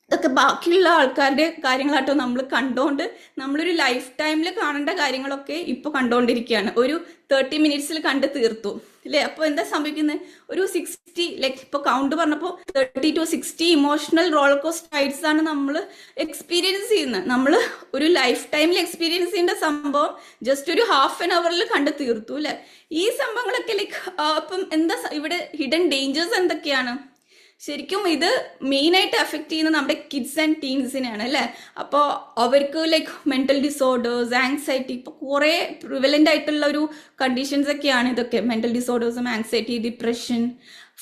ഇതൊക്കെ ബാക്കിയുള്ള ആൾക്കാരുടെ കാര്യങ്ങളാട്ടോ നമ്മൾ കണ്ടുകൊണ്ട് നമ്മളൊരു ലൈഫ് ടൈമിൽ കാണേണ്ട കാര്യങ്ങളൊക്കെ ഇപ്പോൾ കണ്ടുകൊണ്ടിരിക്കുകയാണ്. ഒരു 30 minutesൽ കണ്ട് തീർത്തു അല്ലേ. അപ്പോൾ എന്താ സംഭവിക്കുന്നത്? ഒരു 60 ലൈക്ക് ഇപ്പോൾ കൗണ്ട് പറഞ്ഞപ്പോൾ 30 to 60 emotional roller coaster rides ആണ് നമ്മൾ എക്സ്പീരിയൻസ് ചെയ്യുന്നത്. നമ്മൾ ഒരു ലൈഫ് ടൈമിൽ എക്സ്പീരിയൻസ് ചെയ്യേണ്ട സംഭവം ജസ്റ്റ് ഒരു ഹാഫ് ആൻ അവറിൽ കണ്ട് തീർത്തു അല്ലേ. ഈ സംഭവങ്ങളൊക്കെ ലൈക്ക് അപ്പം എന്താ ഇവിടെ ഹിഡൻ ഡേഞ്ചേഴ്സ് എന്തൊക്കെയാണ്? ശരിക്കും ഇത് മെയിനായിട്ട് എഫക്റ്റ് ചെയ്യുന്നത് നമ്മുടെ കിഡ്സ് ആൻഡ് ടീൻസിനെയാണ് അല്ലേ. അപ്പോൾ അവർക്ക് ലൈക്ക് മെൻ്റൽ ഡിസോർഡേഴ്സ്, ആങ്സൈറ്റി, ഇപ്പോൾ കുറേ പ്രിവലൻ്റ് ആയിട്ടുള്ള ഒരു കണ്ടീഷൻസ് ഒക്കെയാണ് ഇതൊക്കെ. മെൻ്റൽ ഡിസോർഡേഴ്സും ആങ്സൈറ്റി, ഡിപ്രഷൻ,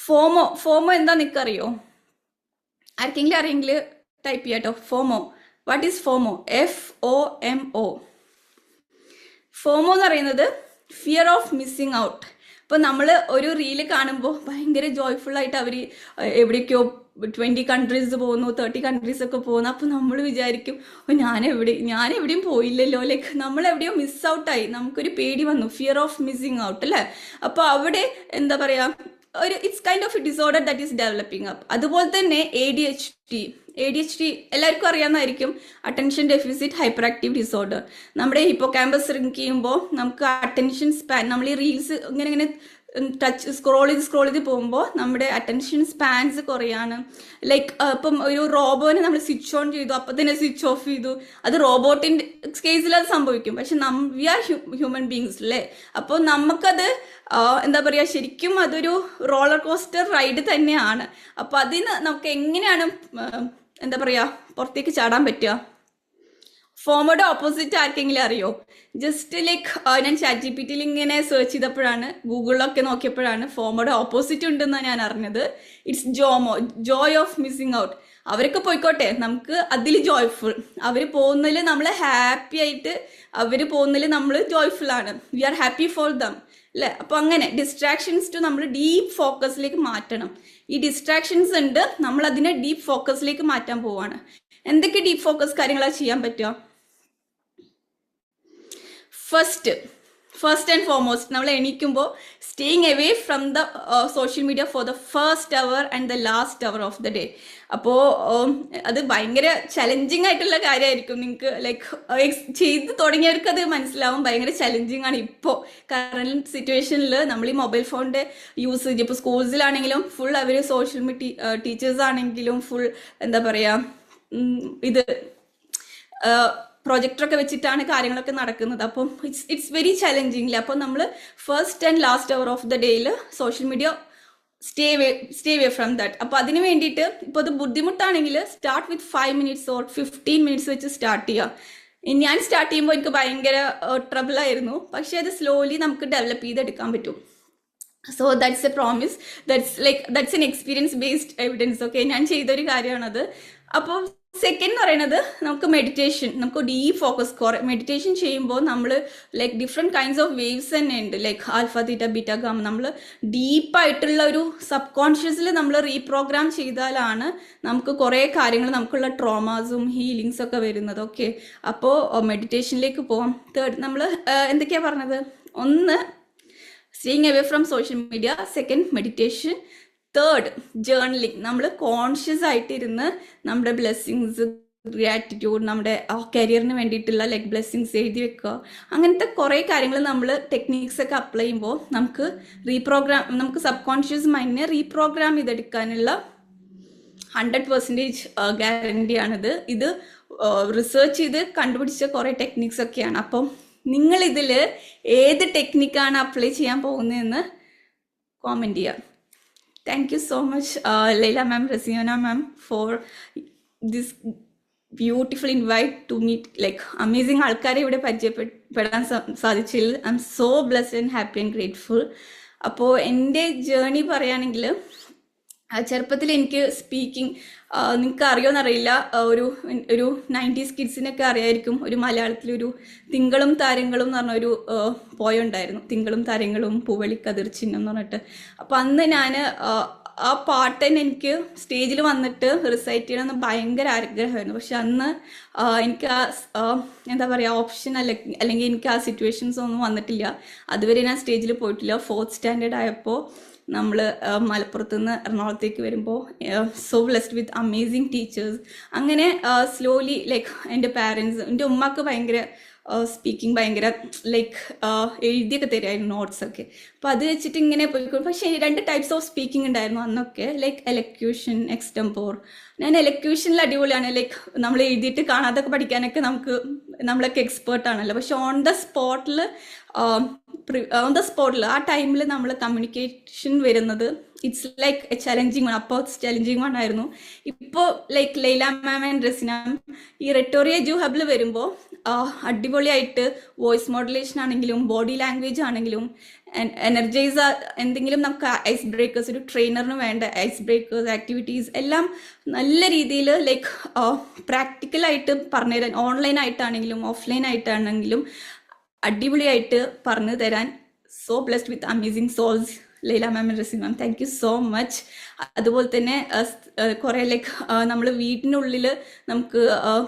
ഫോമോ എന്താ നിനക്കറിയോ? ആർക്കെങ്കിലും അറിയെങ്കിൽ ടൈപ്പ് ചെയ്യാട്ടോ. FOMO, what is FOMO? FOMO. FOMO എന്ന് പറയുന്നത് ഫിയർ ഓഫ് മിസ്സിങ് ഔട്ട്. ഇപ്പോൾ നമ്മൾ ഒരു റീല് കാണുമ്പോൾ ഭയങ്കര ജോയ്ഫുൾ ആയിട്ട് അവർ എവിടേക്കോ 20 countries പോകുന്നു, 30 countries ഒക്കെ പോകുന്നു. അപ്പോൾ നമ്മൾ വിചാരിക്കും ഞാൻ എവിടെയും പോയില്ലല്ലോ, ലൈക്ക് നമ്മൾ എവിടെയോ മിസ് ഔട്ടായി. നമുക്കൊരു പേടി വന്നു, ഫിയർ ഓഫ് മിസ്സിങ് ഔട്ട് അല്ലേ. അപ്പോൾ അവിടെ എന്താ പറയുക, ഒരു it's kind of a disorder that is developing up. അതുപോലെ തന്നെ ADHD എല്ലാവർക്കും അറിയാവുന്നതായിരിക്കും. Attention deficit hyperactive disorder. നമ്മുടെ ഹിപ്പോകാമ്പസ് റിങ്ക് ചെയ്യുമ്പോൾ നമുക്ക് അറ്റൻഷൻ സ്പാൻ, നമ്മൾ ഈ റീൽസ് ഇങ്ങനെ സ്ക്രോൾ ചെയ്ത് പോകുമ്പോൾ നമ്മുടെ അറ്റൻഷൻ സ്പാൻസ് കുറയാണ്. ലൈക്ക് ഇപ്പം ഒരു റോബോനെ നമ്മൾ സ്വിച്ച് ഓൺ ചെയ്തു അപ്പം തന്നെ സ്വിച്ച് ഓഫ് ചെയ്തു. അത് റോബോട്ടിന്റെ കേസിൽ അത് സംഭവിക്കും. പക്ഷെ വി ആർ ഹ്യൂമൻ ബീങ്സ് അല്ലേ? അപ്പോൾ നമുക്കത് എന്താ പറയുക, ശരിക്കും അതൊരു റോളർ കോസ്റ്റർ റൈഡ് തന്നെയാണ്. അപ്പോൾ അതിന് നമുക്ക് എങ്ങനെയാണ് എന്താ പറയുക പുറത്തേക്ക് ചാടാൻ പറ്റുക? ഫോമോയുടെ ഓപ്പോസിറ്റ് ആർക്കെങ്കിലും അറിയോ? ജസ്റ്റ് ലൈക്ക് ഞാൻ ChatGPT ഇങ്ങനെ സെർച്ച് ചെയ്തപ്പോഴാണ്, ഗൂഗിളിലൊക്കെ നോക്കിയപ്പോഴാണ് ഫോമോയുടെ ഓപ്പോസിറ്റ് ഉണ്ടെന്നാണ് ഞാൻ അറിഞ്ഞത്. It's Jomo, joy of missing out. അവരൊക്കെ പോയിക്കോട്ടെ, നമുക്ക് അതിൽ ജോയ്ഫുൾ. അവർ പോകുന്നതിൽ നമ്മൾ ഹാപ്പി ആയിട്ട്, അവർ പോകുന്നതിൽ നമ്മൾ ജോയ്ഫുൾ ആണ്. We are happy for them അല്ലേ? അപ്പോൾ അങ്ങനെ ഡിസ്ട്രാക്ഷൻസ് ടു നമ്മൾ ഡീപ്പ് ഫോക്കസിലേക്ക് മാറ്റണം. ഈ ഡിസ്ട്രാക്ഷൻസ് ഉണ്ട്, നമ്മൾ അതിനെ ഡീപ്പ് ഫോക്കസിലേക്ക് മാറ്റാൻ പോവാണ്. എന്തൊക്കെ ഡീപ്പ് ഫോക്കസ് കാര്യങ്ങളാണ് ചെയ്യാൻ പറ്റുക? ഫസ്റ്റ് ആൻഡ് ഫോർമോസ്റ്റ് നമ്മൾ എണീക്കുമ്പോൾ staying away from the social media for the first hour and the last hour of the day. അപ്പോൾ അത് ഭയങ്കര ചലഞ്ചിങ് ആയിട്ടുള്ള കാര്യമായിരിക്കും നിങ്ങൾക്ക്. ലൈക്ക് ചെയ്ത് തുടങ്ങിയവർക്ക് അത് മനസ്സിലാവും, ഭയങ്കര ചലഞ്ചിങ് ആണ് ഇപ്പോൾ കറന്റ് സിറ്റുവേഷനിൽ. നമ്മൾ ഈ മൊബൈൽ ഫോണിന്റെ യൂസേജ് ഇപ്പോൾ സ്കൂൾസിലാണെങ്കിലും ഫുൾ അവർ സോഷ്യൽ മീഡിയ, ടീച്ചേഴ്സ് ആണെങ്കിലും ഫുൾ എന്താ പറയുക ഇത് പ്രൊജക്ടറൊക്കെ വെച്ചിട്ടാണ് കാര്യങ്ങളൊക്കെ നടക്കുന്നത്. അപ്പം ഇറ്റ്സ് വെരി ചലഞ്ചിങ്. അപ്പോൾ നമ്മൾ first and last hour of the ഡേയിൽ social media stay away from that. അപ്പോൾ അതിന് വേണ്ടിയിട്ട് ഇപ്പോൾ അത് ബുദ്ധിമുട്ടാണെങ്കിൽ start with 5 minutes or 15 minutes വെച്ച് സ്റ്റാർട്ട് ചെയ്യുക. ഞാൻ സ്റ്റാർട്ട് ചെയ്യുമ്പോൾ എനിക്ക് ഭയങ്കര ട്രബിൾ ആയിരുന്നു, പക്ഷേ അത് സ്ലോലി നമുക്ക് ഡെവലപ്പ് ചെയ്തെടുക്കാൻ പറ്റും. So that's A promise, that's an experience based evidence. Okay, ഞാൻ ചെയ്തൊരു കാര്യമാണത്. അപ്പോൾ സെക്കൻഡ് എന്ന് പറയുന്നത് നമുക്ക് മെഡിറ്റേഷൻ. നമുക്ക് ഡീപ്പ് ഫോക്കസ്, മെഡിറ്റേഷൻ ചെയ്യുമ്പോൾ നമ്മൾ like different kinds of waves തന്നെ ഉണ്ട്. ലൈക്ക് ആൽഫ, തീറ്റ, ബീറ്റ, ഗാമ. നമ്മൾ ഡീപ്പായിട്ടുള്ള ഒരു സബ് കോൺഷ്യസിൽ നമ്മൾ റീപ്രോഗ്രാം ചെയ്താലാണ് നമുക്ക് കുറേ കാര്യങ്ങൾ, നമുക്കുള്ള ട്രോമാസും ഹീലിങ്സ് ഒക്കെ വരുന്നത്. ഓക്കെ, അപ്പോൾ മെഡിറ്റേഷനിലേക്ക് പോവാം. തേർഡ് നമ്മൾ എന്തൊക്കെയാണ് പറഞ്ഞത്? ഒന്ന് staying away from social media, second meditation, third journalling. നമ്മൾ കോൺഷ്യസ് ആയിട്ടിരുന്ന് നമ്മുടെ ബ്ലെസ്സിങ്സ്, ഗ്രാറ്റിറ്റ്യൂഡ്, നമ്മുടെ കരിയറിന് വേണ്ടിയിട്ടുള്ള ലൈക്ക് ബ്ലെസ്സിങ്സ് എഴുതി വെക്കുക. അങ്ങനത്തെ കുറേ കാര്യങ്ങൾ നമ്മൾ ടെക്നീക്സ് ഒക്കെ അപ്ലൈ ചെയ്യുമ്പോൾ നമുക്ക് സബ് കോൺഷ്യസ് മൈൻഡിനെ റീപ്രോഗ്രാം ചെയ്തെടുക്കാനുള്ള 100% ഗ്യാരണ്ടിയാണിത്. ഇത് റിസർച്ച് ചെയ്ത് കണ്ടുപിടിച്ച കുറേ ടെക്നിക്സ് ഒക്കെയാണ്. അപ്പം നിങ്ങൾ ഇതിൽ ഏത് ടെക്നിക്കാണ് അപ്ലൈ ചെയ്യാൻ പോകുന്നതെന്ന് കോമെന്റ് ചെയ്യുക. Thank you so much, Leila ma'am, Rasiana ma'am, for this beautiful invite to meet like amazing ആൾക്കാരെ ഇവിടെ പരിചയപ്പെടാൻ സാധിച്ചതിൽ I M so blessed and happy and grateful. അപ്പോൾ എൻ്റെ ജേർണി പറയുകയാണെങ്കിൽ ചെറുപ്പത്തിൽ എനിക്ക് സ്പീക്കിംഗ്, നിങ്ങൾക്ക് അറിയോന്നറിയില്ല, ഒരു 90s കിഡ്സിനൊക്കെ അറിയായിരിക്കും. ഒരു മലയാളത്തിലൊരു തിങ്കളും താരങ്ങളും എന്ന് പറഞ്ഞൊരു പോയം ഉണ്ടായിരുന്നു. തിങ്കളും താരങ്ങളും പൂവളിക്കതിർ ചിഹ്നം എന്ന് പറഞ്ഞിട്ട്. അപ്പം അന്ന് ഞാൻ ആ പാട്ട് തന്നെ എനിക്ക് സ്റ്റേജിൽ വന്നിട്ട് റിസൈറ്റ് ചെയ്യണമെന്ന് ഭയങ്കര ആഗ്രഹമായിരുന്നു. പക്ഷെ അന്ന് എനിക്ക് എന്താ പറയുക ഓപ്ഷൻ അല്ലെങ്കിൽ എനിക്ക് ആ സിറ്റുവേഷൻസ് ഒന്നും വന്നിട്ടില്ല. അതുവരെ ഞാൻ സ്റ്റേജിൽ പോയിട്ടില്ല. 4th സ്റ്റാൻഡേർഡ് ആയപ്പോൾ നമ്മൾ മലപ്പുറത്ത് നിന്ന് എറണാകുളത്തേക്ക് വരുമ്പോൾ so blessed with amazing teachers. അങ്ങനെ സ്ലോലി ലൈക്ക് എൻ്റെ പാരൻസ്, എൻ്റെ ഉമ്മക്ക് ഭയങ്കര സ്പീക്കിംഗ് ഭയങ്കര ലൈക്ക് എഴുതിയൊക്കെ തരുമായിരുന്നു നോട്ട്സൊക്കെ. അപ്പോൾ അത് വെച്ചിട്ട് ഇങ്ങനെ പോയിക്കോളും. പക്ഷേ 2 ടൈപ്സ് ഓഫ് സ്പീക്കിംഗ് ഉണ്ടായിരുന്നു അന്നൊക്കെ, ലൈക്ക് എലക്യൂഷൻ, എക്സ്റ്റംപോർ. ഞാൻ എലക്യൂഷനിൽ അടിപൊളിയാണ്. ലൈക്ക് നമ്മൾ എഴുതിയിട്ട് കാണാതൊക്കെ പഠിക്കാനൊക്കെ നമ്മളൊക്കെ എക്സ്പേർട്ടാണല്ലോ. പക്ഷെ ഓൺ ദ സ്പോട്ടിൽ ആ ടൈമിൽ നമ്മൾ കമ്മ്യൂണിക്കേഷൻ വരുന്നത് it's like A challenging one. അപ്പോൾ ചലഞ്ചിങ് വൺ ആയിരുന്നു. ഇപ്പോൾ like Laila ma'am and Rasina ഈ റെറ്റോറിയ ജു ഹബിൽ വരുമ്പോൾ അടിപൊളിയായിട്ട് വോയിസ് മോഡുലേഷൻ ആണെങ്കിലും ബോഡി ലാംഗ്വേജ് ആണെങ്കിലും എനർജൈസ് എന്തെങ്കിലും നമുക്ക് ഐസ് ബ്രേക്കേഴ്സ്, ഒരു ട്രെയിനറിന് വേണ്ട ഐസ് ബ്രേക്കേഴ്സ് ആക്ടിവിറ്റീസ് എല്ലാം നല്ല രീതിയിൽ ലൈക്ക് പ്രാക്ടിക്കലായിട്ട് പറഞ്ഞുതരാൻ, ഓൺലൈൻ ആയിട്ടാണെങ്കിലും ഓഫ്ലൈൻ ആയിട്ടാണെങ്കിലും അടിപൊളിയായിട്ട് പറഞ്ഞു തരാൻ so blessed with amazing souls Laila ma'am and Raseena ma'am. Thank you so much. അതുപോലെ തന്നെ കുറേ ലൈക്ക് നമ്മൾ വീട്ടിനുള്ളിൽ നമുക്ക്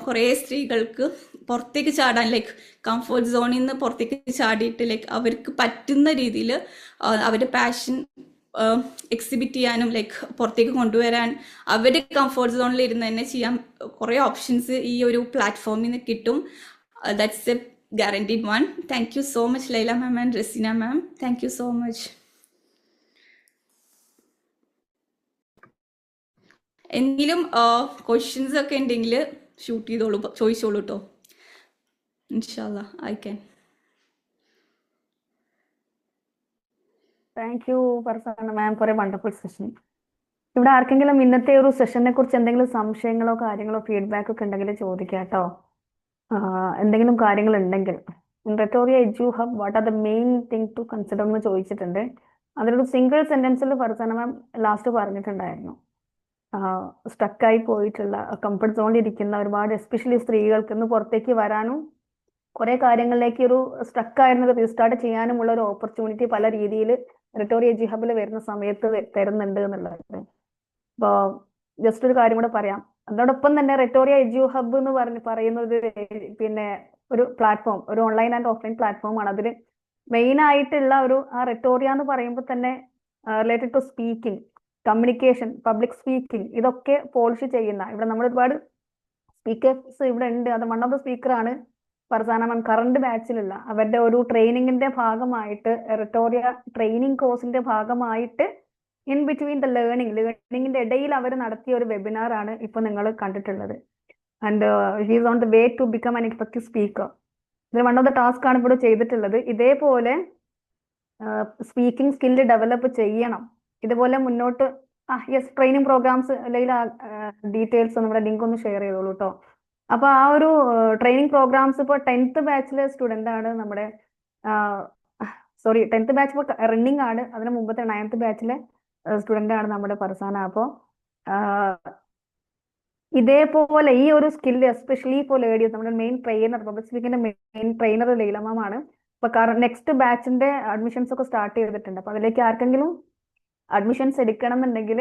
കുറേ സ്ത്രീകൾക്ക് പുറത്തേക്ക് ചാടാൻ ലൈക്ക് കംഫർട്ട് സോണിൽ നിന്ന് പുറത്തേക്ക് ചാടിയിട്ട് ലൈക്ക് അവർക്ക് പറ്റുന്ന രീതിയിൽ അവരുടെ പാഷൻ എക്സിബിറ്റ് ചെയ്യാനും ലൈക്ക് പുറത്തേക്ക് കൊണ്ടുവരാൻ അവർ കംഫർട്ട് സോണിൽ ഇരുന്ന് തന്നെ ചെയ്യാൻ കുറേ ഓപ്ഷൻസ് ഈ ഒരു പ്ലാറ്റ്ഫോമിൽ നിന്ന് കിട്ടും. That's A guaranteed one. Thank you so much, Leila ma'am and Rasina ma'am. Thank you so much. എന്തെങ്കിലും ക്വസ്റ്റ്യൻസ് ഒക്കെ ഉണ്ടെങ്കിൽ ഷൂട്ട് ചെയ്തോളൂ, ചോദിച്ചോളൂ കേട്ടോ. ഇൻഷാല്ലാ I can. Thank you Farsana ma'am four A wonderful session. ഇവിടെ ആർക്കെങ്കിലും ഇന്നത്തെ ഒരു സെഷനെ കുറിച്ച് എന്തെങ്കിലും സംശയങ്ങളോ കാര്യങ്ങളോ ഫീഡ്ബാക്ക് ഒക്കെ ഉണ്ടെങ്കിൽ ചോദിക്കാം കേട്ടോ. എന്തെങ്കിലും കാര്യങ്ങൾ ഉണ്ടെങ്കിൽ Rhetoria Edu Hub what are the main thing to consider എന്ന് ചോദിച്ചിട്ടുണ്ട്. അതിലൊരു സിംഗിൾ സെന്റൻസിൽ ഫർസാന മാം ലാസ്റ്റ് പറഞ്ഞിട്ടുണ്ടായിരുന്നു. സ്റ്റക്കായി പോയിട്ടുള്ള കംഫർട്ട് സോണിൽ ഇരിക്കുന്ന ഒരുപാട് എസ്പെഷ്യലി സ്ത്രീകൾക്ക് ഇന്ന് പുറത്തേക്ക് വരാനും കുറെ കാര്യങ്ങളിലേക്ക് ഒരു സ്റ്റക്കായിരുന്നത് റീസ്റ്റാർട്ട് ചെയ്യാനുമുള്ള ഒരു ഓപ്പർച്യൂണിറ്റി പല രീതിയിൽ റെറ്റോറിയ എഡ്യു ഹബിൽ വരുന്ന സമയത്ത് തരുന്നുണ്ട് എന്നുള്ളത്. അപ്പോൾ ജസ്റ്റ് ഒരു കാര്യം കൂടെ പറയാം. അതോടൊപ്പം തന്നെ റെറ്റോറിയ എഡ്യു ഹബ് എന്ന് പറയുന്നത് പിന്നെ ഒരു പ്ലാറ്റ്ഫോം, ഒരു ഓൺലൈൻ ആൻഡ് ഓഫ്ലൈൻ പ്ലാറ്റ്ഫോം ആണ്. അതിൽ മെയിൻ ആയിട്ടുള്ള ഒരു ആ റെറ്റോറിയ എന്ന് പറയുമ്പോൾ തന്നെ related to speaking, communication, public speaking, ഇതൊക്കെ പോളിഷ് ചെയ്യുന്ന ഇവിടെ നമ്മൾ ഒരുപാട് സ്പീക്കേഴ്സ് ഇവിടെ ഉണ്ട്. അത് വൺ ഓഫ് ദ സ്പീക്കറാണ് ഫർസാന മാം കറണ്ട് ബാച്ചിലുള്ള അവരുടെ ഒരു ട്രെയിനിങ്ങിന്റെ ഭാഗമായിട്ട് റെറ്റോറിയ ട്രെയിനിങ് കോഴ്സിന്റെ ഭാഗമായിട്ട് ഇൻ ബിറ്റ്വീൻ ദ ലേണിങ്ങിന്റെ ഇടയിൽ അവർ നടത്തിയ ഒരു വെബിനാർ ആണ് ഇപ്പൊ നിങ്ങൾ കണ്ടിട്ടുള്ളത്. And he's on the way to become an effective speaker. ഇത് വൺ ഓഫ് ദ ടാസ്ക് ആണ് ഇവിടെ ചെയ്തിട്ടുള്ളത്. ഇതേപോലെ സ്പീക്കിംഗ് സ്കില്ല് ഡെവലപ്പ് ചെയ്യണം. ഇതുപോലെ മുന്നോട്ട് യെസ് ട്രെയിനിങ് പ്രോഗ്രാംസ് അല്ലെങ്കിൽ ഡീറ്റെയിൽസ് നമ്മുടെ ലിങ്ക് ഒന്ന് ഷെയർ ചെയ്തോളൂ കേട്ടോ. അപ്പൊ ആ ഒരു ട്രെയിനിങ് പ്രോഗ്രാംസ് ഇപ്പോൾ 10th ബാച്ചിലെ സ്റ്റുഡൻ്റ് ആണ് നമ്മുടെ 10th ബാച്ച് ഇപ്പോൾ റണ്ണിങ് ആണ്. അതിന് മുമ്പത്തെ 9th ബാച്ചിലെ സ്റ്റുഡൻ്റ് ആണ് നമ്മുടെ ഫർസാന. അപ്പോൾ ഇതേപോലെ ഈ ഒരു സ്കില്ല് എസ്പെഷ്യലി ഇപ്പോൾ ലേഡീസ് നമ്മുടെ മെയിൻ ട്രെയിനർ, പബ്ലിക് സ്പീക്കിന്റെ മെയിൻ ട്രെയിനർ ലൈല മാം ആണ്. അപ്പൊ നെക്സ്റ്റ് ബാച്ചിന്റെ അഡ്മിഷൻസ് ഒക്കെ സ്റ്റാർട്ട് ചെയ്തിട്ടുണ്ട്. അപ്പൊ അതിലേക്ക് ആർക്കെങ്കിലും അഡ്മിഷൻസ് എടുക്കണം എന്നുണ്ടെങ്കിൽ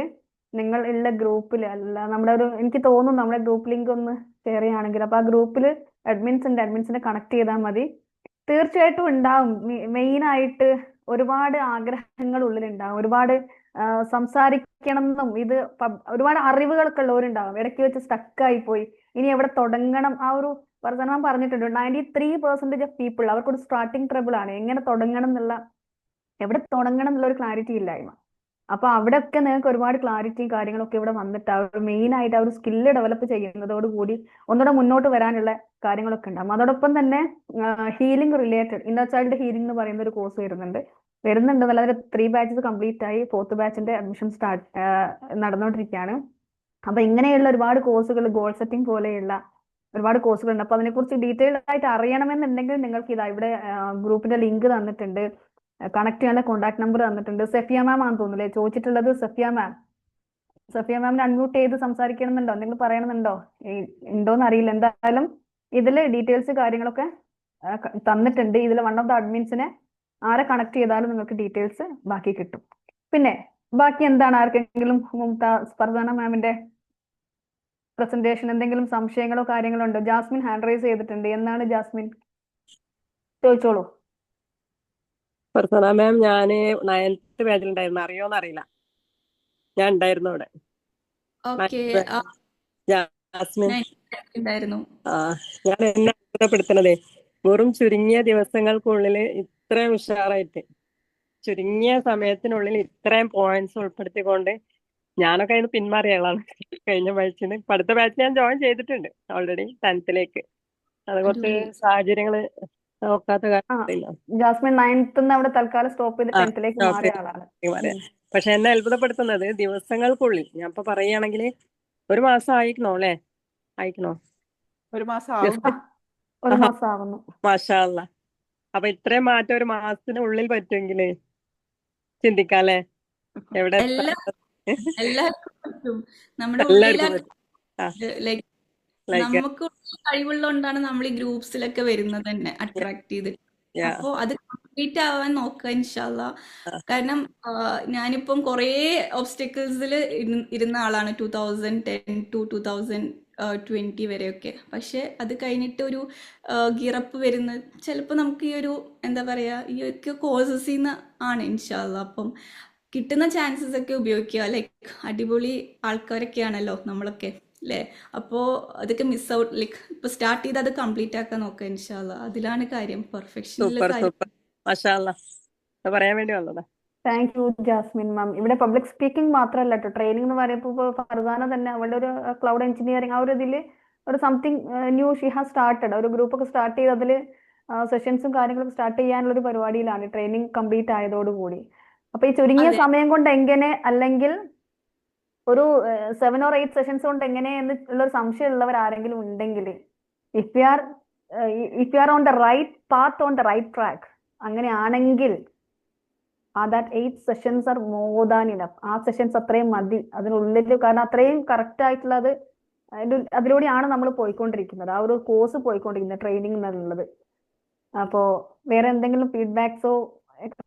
നിങ്ങൾ ഉള്ള ഗ്രൂപ്പിൽ അല്ല നമ്മുടെ ഒരു എനിക്ക് തോന്നുന്നു നമ്മുടെ ഗ്രൂപ്പ് ലിങ്ക് ഒന്ന് ഷെയർ ചെയ്യുകയാണെങ്കിൽ അപ്പൊ ആ ഗ്രൂപ്പിൽ അഡ്മിൻസിനെ കണക്ട് ചെയ്താൽ മതി. തീർച്ചയായിട്ടും ഉണ്ടാവും. മെയിൻ ആയിട്ട് ഒരുപാട് ആഗ്രഹങ്ങൾ ഉള്ളിലുണ്ടാവും, ഒരുപാട് സംസാരിക്കണം എന്നും ഇത് ഒരുപാട് അറിവുകളൊക്കെ ഉള്ളവരുണ്ടാവും. ഇടയ്ക്ക് വെച്ച് സ്റ്റക്കായി പോയി, ഇനി എവിടെ തുടങ്ങണം. ആ ഒരു ഫർസാന പറഞ്ഞിട്ടുണ്ട് 93% ഓഫ് പീപ്പിൾ അവർക്കൊരു സ്റ്റാർട്ടിങ് ട്രബിൾ ആണ്. എങ്ങനെ തുടങ്ങണം എന്നുള്ള എവിടെ തുടങ്ങണം എന്നുള്ള ഒരു ക്ലാരിറ്റി ഇല്ലായ്മ. അപ്പൊ അവിടെയൊക്കെ നിങ്ങൾക്ക് ഒരുപാട് ക്ലാരിറ്റിയും കാര്യങ്ങളൊക്കെ ഇവിടെ വന്നിട്ട് ആ ഒരു മെയിൻ ആയിട്ട് ആ ഒരു സ്കില്ല് ഡെവലപ്പ് ചെയ്യുന്നതോടുകൂടി ഒന്നുകൂടെ മുന്നോട്ട് വരാനുള്ള കാര്യങ്ങളൊക്കെ ഉണ്ടാകും. അതോടൊപ്പം തന്നെ healing related inner child healing എന്ന് പറയുന്ന ഒരു കോഴ്സ് വരുന്നുണ്ട്. അല്ലാതെ 3 ബാച്ചസ് കംപ്ലീറ്റ് ആയി 4th ബാച്ചിന്റെ അഡ്മിഷൻ നടന്നുകൊണ്ടിരിക്കുകയാണ്. അപ്പൊ ഇങ്ങനെയുള്ള ഒരുപാട് കോഴ്സുകൾ, ഗോൾ സെറ്റിംഗ് പോലെയുള്ള ഒരുപാട് കോഴ്സുകളുണ്ട്. അപ്പൊ അതിനെക്കുറിച്ച് ഡീറ്റെയിൽ ആയിട്ട് അറിയണമെന്നുണ്ടെങ്കിൽ നിങ്ങൾക്ക് ഇതാ ഇവിടെ ഗ്രൂപ്പിന്റെ ലിങ്ക് തന്നിട്ടുണ്ട്, കണക്ട് ചെയ്യാനുള്ള കോൺടാക്ട് നമ്പർ തന്നിട്ടുണ്ട്. സഫിയ മാം ആണെന്ന് തോന്നുന്നില്ലേ ചോദിച്ചിട്ടുള്ളത്? സഫിയ മാമിനെ അൺമ്യൂട്ട് ചെയ്ത് സംസാരിക്കണമെന്നുണ്ടോ, എന്തെങ്കിലും പറയണമെന്നുണ്ടോ? ഉണ്ടോന്ന് അറിയില്ല. എന്തായാലും ഇതിൽ ഡീറ്റെയിൽസ് കാര്യങ്ങളൊക്കെ തന്നിട്ടുണ്ട്. ഇതിൽ വൺ ഓഫ് ദ അഡ്മിൻസിനെ ആരെ കണക്ട് ചെയ്താലും നിങ്ങൾക്ക് ഡീറ്റെയിൽസ് ബാക്കി കിട്ടും. പിന്നെ ബാക്കി എന്താണ് ആർക്കെങ്കിലും ഫർസാന മാമിന്റെ പ്രസന്റേഷൻ എന്തെങ്കിലും സംശയങ്ങളോ കാര്യങ്ങളോ ഉണ്ടോ? ജാസ്മിൻ ഹാൻഡ് റൈസ് ചെയ്തിട്ടുണ്ട്. എന്നാണ് ജാസ്മിൻ? ചോദിച്ചോളൂ. ഫർസാന മാം, ഞാന് 9th ബാച്ചിലുണ്ടായിരുന്നു, അറിയോന്ന് അറിയില്ല. ഞാൻ ഉണ്ടായിരുന്നു അവിടെ. ഓക്കെ, ജാസ്മിൻ, ഉണ്ടായിരുന്നു. ഞാൻ എന്നെ അത്ഭുതപ്പെടുത്തണതേ വെറും ചുരുങ്ങിയ ദിവസങ്ങൾക്കുള്ളിൽ ഇത്രയും ഉഷാറായിട്ട് ചുരുങ്ങിയ സമയത്തിനുള്ളിൽ ഇത്രയും പോയിന്റ്സ് ഉൾപ്പെടുത്തിക്കൊണ്ട് ഞാനൊക്കെ അതിന് പിന്മാറിയ ആളാണ് കഴിഞ്ഞ ബാച്ചിന്. അടുത്ത ബാച്ച് ഞാൻ ജോയിൻ ചെയ്തിട്ടുണ്ട് ഓൾറെഡി 10th അത് കുറച്ച് സാഹചര്യങ്ങള് നോക്കാത്ത കാര്യമില്ല. ജാസ്മിൻ 9th അവിടെ തൽക്കാലം സ്റ്റോപ്പ് ചെയ്ത് 10th മാറിയ ആളാണ്. പക്ഷെ എന്നെ അത്ഭുതപ്പെടുത്തുന്നത് ദിവസങ്ങൾക്കുള്ളിൽ ഞാൻ ഇപ്പൊ പറയുകയാണെങ്കിൽ 1 മാസം ആയിക്കണോ അല്ലേ? ആയിക്കണോ? 1 മാസം ആവും. 1 മാസം ആവുന്നു. മാഷാ അല്ലാ. അപ്പൊ ഇത്രയും മാറ്റം 1 മാസത്തിനുള്ളിൽ പറ്റുമെങ്കില് ചിന്തിക്കാല്ലേ എവിടെ എല്ലാവർക്കും പറ്റും. നമ്മുടെ എല്ലാവർക്കും ലൈക്ക് നമുക്ക് കഴിവുള്ളതുകൊണ്ടാണ് നമ്മൾ ഈ ഗ്രൂപ്പ്സിലൊക്കെ വരുന്നത് തന്നെ അട്രാക്ട് ചെയ്തിട്ട്. അപ്പോ അത് കംപ്ലീറ്റ് ആവാൻ നോക്കുക ഇൻഷാല്ലാ. കാരണം ഞാനിപ്പം കുറേ ഒബ്സ്റ്റക്കിൾസിൽ ഇരുന്ന ആളാണ് 2010 to 2020 വരെയൊക്കെ. പക്ഷെ അത് കഴിഞ്ഞിട്ട് ഒരു ഗിയറപ്പ് വരുന്ന ചിലപ്പോൾ നമുക്ക് ഈ ഒരു എന്താ പറയാ ഈ ഒക്കെ കോഴ്സസിൽ നിന്ന് ആണ് ഇൻഷാല്ലാ. അപ്പം കിട്ടുന്ന ചാൻസസ് ഒക്കെ ഉപയോഗിക്കുക. ലൈക്ക് അടിപൊളി ആൾക്കാരൊക്കെയാണല്ലോ നമ്മളൊക്കെ അല്ലേ? അപ്പോൾ അതൊക്കെ മിസ് ഔട്ട് ലൈക്ക് ഇപ്പൊ സ്റ്റാർട്ട് ചെയ്ത് അത് കംപ്ലീറ്റ് ആക്കാൻ നോക്കുക ഇൻഷാല്ലാ. അതിലാണ് കാര്യം, പെർഫെക്ഷനിലെ കാര്യം. മാഷാ അല്ലാ. പറയാൻ വേണ്ടി വന്നതാ. താങ്ക് യു ജാസ്മിൻ മാം. ഇവിടെ പബ്ലിക് സ്പീക്കിംഗ് മാത്രമല്ല കേട്ടോ, ട്രെയിനിങ് എന്ന് പറയുമ്പോൾ ഇപ്പോൾ ഫർസാന തന്നെ അവളുടെ ഒരു ക്ലൗഡ് എഞ്ചിനീയറിംഗ് ആ ഒരു ഇതിൽ ഒരു something new she has started, ഒരു ഗ്രൂപ്പൊക്കെ സ്റ്റാർട്ട് ചെയ്ത് അതിൽ സെഷൻസും കാര്യങ്ങളൊക്കെ സ്റ്റാർട്ട് ചെയ്യാനുള്ള ഒരു പരിപാടിയിലാണ് ട്രെയിനിങ് കംപ്ലീറ്റ് ആയതോടുകൂടി. അപ്പൊ ഈ ചുരുങ്ങിയ അതെ. സമയം കൊണ്ട് എങ്ങനെ, അല്ലെങ്കിൽ ഒരു 7 or 8 സെഷൻസ് കൊണ്ട് എങ്ങനെ എന്ന് ഉള്ളൊരു സംശയം ഉള്ളവർ ആരെങ്കിലും ഉണ്ടെങ്കിൽ, if you are on the right path, on the right track, അങ്ങനെയാണെങ്കിൽ that 8 sessions are more than enough. ആ സെഷൻസ് അത്രയും മതി അതിനുള്ളിൽ, കാരണം അത്രയും കറക്റ്റ് ആയിട്ടുള്ളത് അതിലൂടെയാണ് നമ്മൾ പോയിക്കൊണ്ടിരിക്കുന്നത്, ആ ഒരു കോഴ്സ് പോയിക്കൊണ്ടിരിക്കുന്നത്, ട്രെയിനിങ് എന്നുള്ളത്. അപ്പോ വേറെ എന്തെങ്കിലും ഫീഡ്ബാക്സോ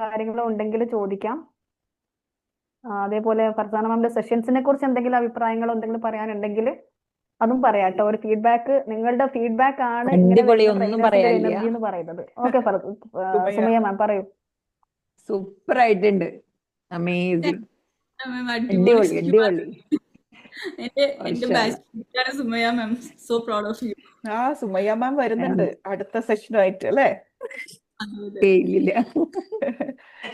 കാര്യങ്ങളോ ഉണ്ടെങ്കിൽ ചോദിക്കാം. അതേപോലെ ഫർസാന മാമിന്റെ സെഷൻസിനെ കുറിച്ച് എന്തെങ്കിലും അഭിപ്രായങ്ങളോ എന്തെങ്കിലും പറയാനുണ്ടെങ്കിൽ അതും പറയാം കേട്ടോ. ഒരു ഫീഡ്ബാക്ക്, നിങ്ങളുടെ ഫീഡ്ബാക്ക് ആണ് ഇങ്ങനെ അടിപൊളി, വരുന്ന ഒന്നും ട്രെയിനേഴ്സിന്റെ പറയാനില്ല. എനർജി എന്ന് പറയുന്നത്. ഓക്കെ സുമയ്യ. സുമയ്യ മാം പറയൂ. സൂപ്പർ ആയിട്ടുണ്ട്, അമേസിങ്, മാം അടിപൊളി. അടിപൊളി അടിപൊളി. എന്റെ മാഷാഅല്ലാ. Batch Sumayya ma'am, so proud of you. ആ സുമയ്യ മാം വരുന്നുണ്ട് അടുത്ത സെഷനുമായിട്ട് അല്ലേ? ഇല്ല.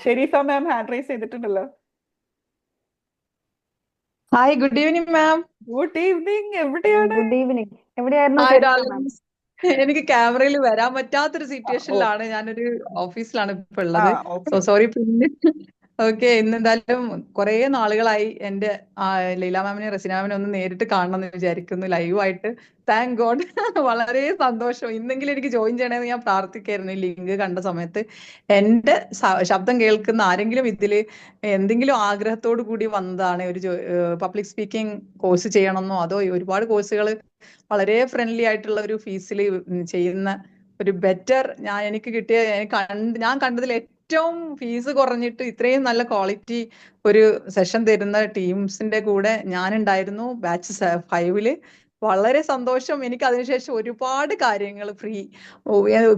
ഷെരീഫ മാം ഹാൻഡ് റൈസ് ചെയ്തിട്ടുണ്ടല്ലോ. Hi, good evening ma'am. Good evening. എവിടെയാണ്? Good evening. എവിടെയായിരുന്നു ഹായ് ഷെരീഫ മാം? ഡാർലിങ്സ്. എനിക്ക് ക്യാമറയിൽ വരാൻ പറ്റാത്തൊരു സിറ്റുവേഷനിലാണ്, ഞാനൊരു ഓഫീസിലാണ് ഇപ്പൊ ഉള്ളത്. So sorry. പിന്നെ ഓക്കെ, ഇന്നെന്തായാലും കുറെ നാളുകളായി എന്റെ ലീല മാമിനെ റസീന മാമിനെ ഒന്ന് നേരിട്ട് കാണണം എന്ന് വിചാരിക്കുന്നു ലൈവായിട്ട്. Thank God. വളരെ സന്തോഷം. ഇന്നെങ്കിലും എനിക്ക് ജോയിൻ ചെയ്യണമെന്ന് ഞാൻ പ്രാർത്ഥിക്കായിരുന്നു ഈ ലിങ്ക് കണ്ട സമയത്ത്. എന്റെ ശബ്ദം കേൾക്കുന്ന ആരെങ്കിലും ഇതില് എന്തെങ്കിലും ആഗ്രഹത്തോടു കൂടി വന്നതാണ് ഒരു പബ്ലിക് സ്പീക്കിംഗ് കോഴ്സ് ചെയ്യണമെന്നോ, അതോ ഒരുപാട് കോഴ്സുകൾ വളരെ ഫ്രണ്ട്ലി ആയിട്ടുള്ള ഒരു ഫീസിൽ ചെയ്യുന്ന ഒരു ബെറ്റർ, എനിക്ക് കിട്ടിയ ഞാൻ കണ്ടതിൽ ഏറ്റവും ഫീസ് കുറഞ്ഞിട്ട് ഇത്രയും നല്ല ക്വാളിറ്റി ഒരു സെഷൻ തരുന്ന ടീംസിന്റെ കൂടെ ഞാൻ ഉണ്ടായിരുന്നു ബാച്ച് 5-ല്. വളരെ സന്തോഷം. എനിക്ക് അതിനുശേഷം ഒരുപാട് കാര്യങ്ങൾ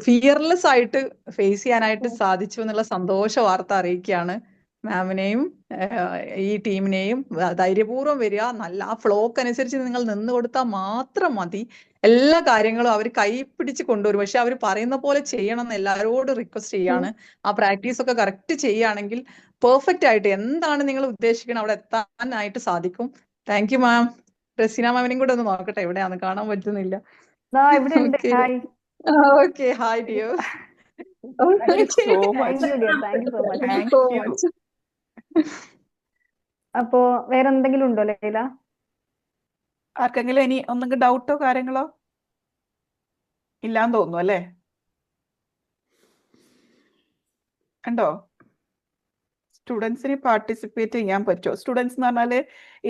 ഫിയർലെസ് ആയിട്ട് ഫേസ് ചെയ്യാനായിട്ട് സാധിച്ചു എന്നുള്ള സന്തോഷ വാർത്ത അറിയിക്കുകയാണ്. മാമിനെയും ഈ ടീമിനെയും ധൈര്യപൂർവ്വം വരിക. നല്ല ആ ഫ്ലോക്ക് അനുസരിച്ച് നിങ്ങൾ നിന്ന് കൊടുത്താൽ മാത്രം മതി. എല്ലാ കാര്യങ്ങളും അവർ കൈപിടിച്ച് കൊണ്ടുവരും. പക്ഷെ അവർ പറയുന്ന പോലെ ചെയ്യണം എന്ന് എല്ലാവരോടും റിക്വസ്റ്റ് ചെയ്യാണ്. ആ പ്രാക്ടീസ് ഒക്കെ കറക്റ്റ് ചെയ്യുകയാണെങ്കിൽ പെർഫെക്റ്റ് ആയിട്ട് എന്താണ് നിങ്ങൾ ഉദ്ദേശിക്കുന്നത് അവിടെ എത്താനായിട്ട് സാധിക്കും. Thank you ma'am. റസീന മാമിനെയും കൂടെ ഒന്ന് നോക്കട്ടെ, എവിടെയാന്ന് കാണാൻ പറ്റുന്നില്ല. ഇവിടെ ഉണ്ട്. Okay hi. Okay, hi dear. Thank you so much. Thank you dear, thank you so much. Thank സോ you. മച്ച്. അപ്പോ വേറെ എന്തെങ്കിലും ഉണ്ടോ ലൈല? ആർക്കെങ്കിലും ഇനി ഒന്നെങ്കിലും ഡൗട്ടോ കാര്യങ്ങളോ ഇല്ലാന്ന് തോന്നുന്നു അല്ലേ? ഉണ്ടോ? സ്റ്റുഡൻസിന് പാർട്ടിസിപ്പേറ്റ് ചെയ്യാൻ പറ്റുമോ? സ്റ്റുഡൻസ് എന്ന് പറഞ്ഞാല്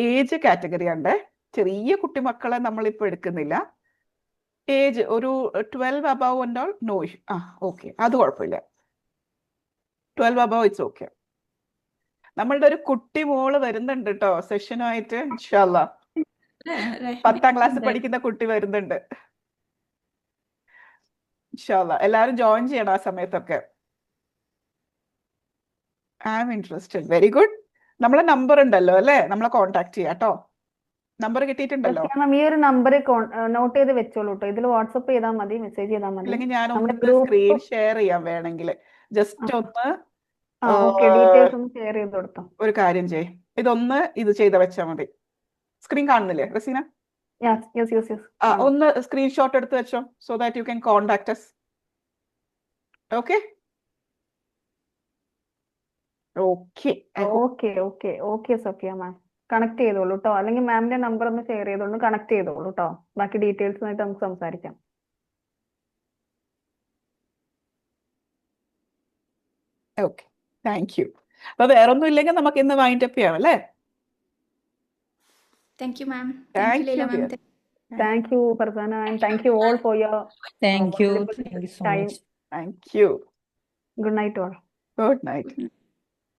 ഏജ് കാറ്റഗറി ഉണ്ട്. ചെറിയ കുട്ടിമക്കളെ നമ്മളിപ്പോ എടുക്കുന്നില്ല. ഏജ് ഒരു 12 above ഉണ്ടാൽ നോ ഇഷ്യൂ. ഓക്കെ, അത് കുഴപ്പമില്ല. 12 above ഇറ്റ്സ് ഓക്കെ. നമ്മളുടെ ഒരു കുട്ടി മോള് വരുന്നുണ്ട് കേട്ടോ സെഷനുമായിട്ട്. ഇൻഷാല്ലാ 10ാം ക്ലാസ് പഠിക്കുന്ന കുട്ടി വരുന്നുണ്ട്. ഇൻഷാല്ലാ എല്ലാവരും ജോയിൻ ചെയ്യണം ആ സമയത്തൊക്കെ. I am interested. Very good. നമ്മളെ നമ്പർ ഉണ്ടല്ലോ അല്ലേ? നമ്മളെ കോൺടാക്ട് ചെയ്യാം കേട്ടോ. നമ്പർ കിട്ടിയിട്ടുണ്ടല്ലോ. മാം ഈ ഒരു നമ്പർ നോട്ട് ചെയ്ത് വെച്ചോളൂ കേട്ടോ. ഇതിൽ വാട്സപ്പ് ചെയ്താൽ മതി, മെസ്സേജ് ചെയ്താൽ മതി. അല്ലെങ്കിൽ ഞാൻ നമ്മുടെ ഒന്ന് ഗ്രൂപ്പ് സ്ക്രീൻ ഷെയർ ചെയ്യാം വേണമെങ്കിൽ. ജസ്റ്റ് ഒന്ന് ഓക്കെ, ഡീറ്റെയിൽസ് ഒന്ന് ഷെയർ ചെയ്ത് കൊടുത്തോ. ഒരു കാര്യം ചെയ്, ഇതൊന്ന് ഇത് ചെയ്ത് വെച്ചാൽ മതി. സ്ക്രീൻ കാണുന്നില്ലേ Raseena? Yes yes yes yes. ഒന്ന് സ്ക്രീൻഷോട്ട് എടുത്ത് വെച്ചോ, so that you can contact us. Okay okay okay okay okay Sophia ma'am. Connect ചെയ്തോളൂ കേട്ടോ. അല്ലെങ്കിൽ മാമിന്റെ നമ്പർ ഒന്ന് ഷെയർ ചെയ്തോളൂ, കണക്ട് ചെയ്തോളൂ കേട്ടോ. ബാക്കി ഡീറ്റെയിൽസുമായിട്ട് നമുക്ക് സംസാരിക്കാം. Okay, thank you. അപ്പൊ വേറെ ഒന്നും ഇല്ലെങ്കിൽ നമുക്ക് ഇന്ന് വൈൻഡ് അപ്പ് ചെയ്യാം അല്ലേ? Thank you ma'am. Thank thank you Leela you, ma'am. dear. Thank you Farsana, and thank you all for your thank you, wonderful thank you so time. Much. Thank you. Good night all. Good night.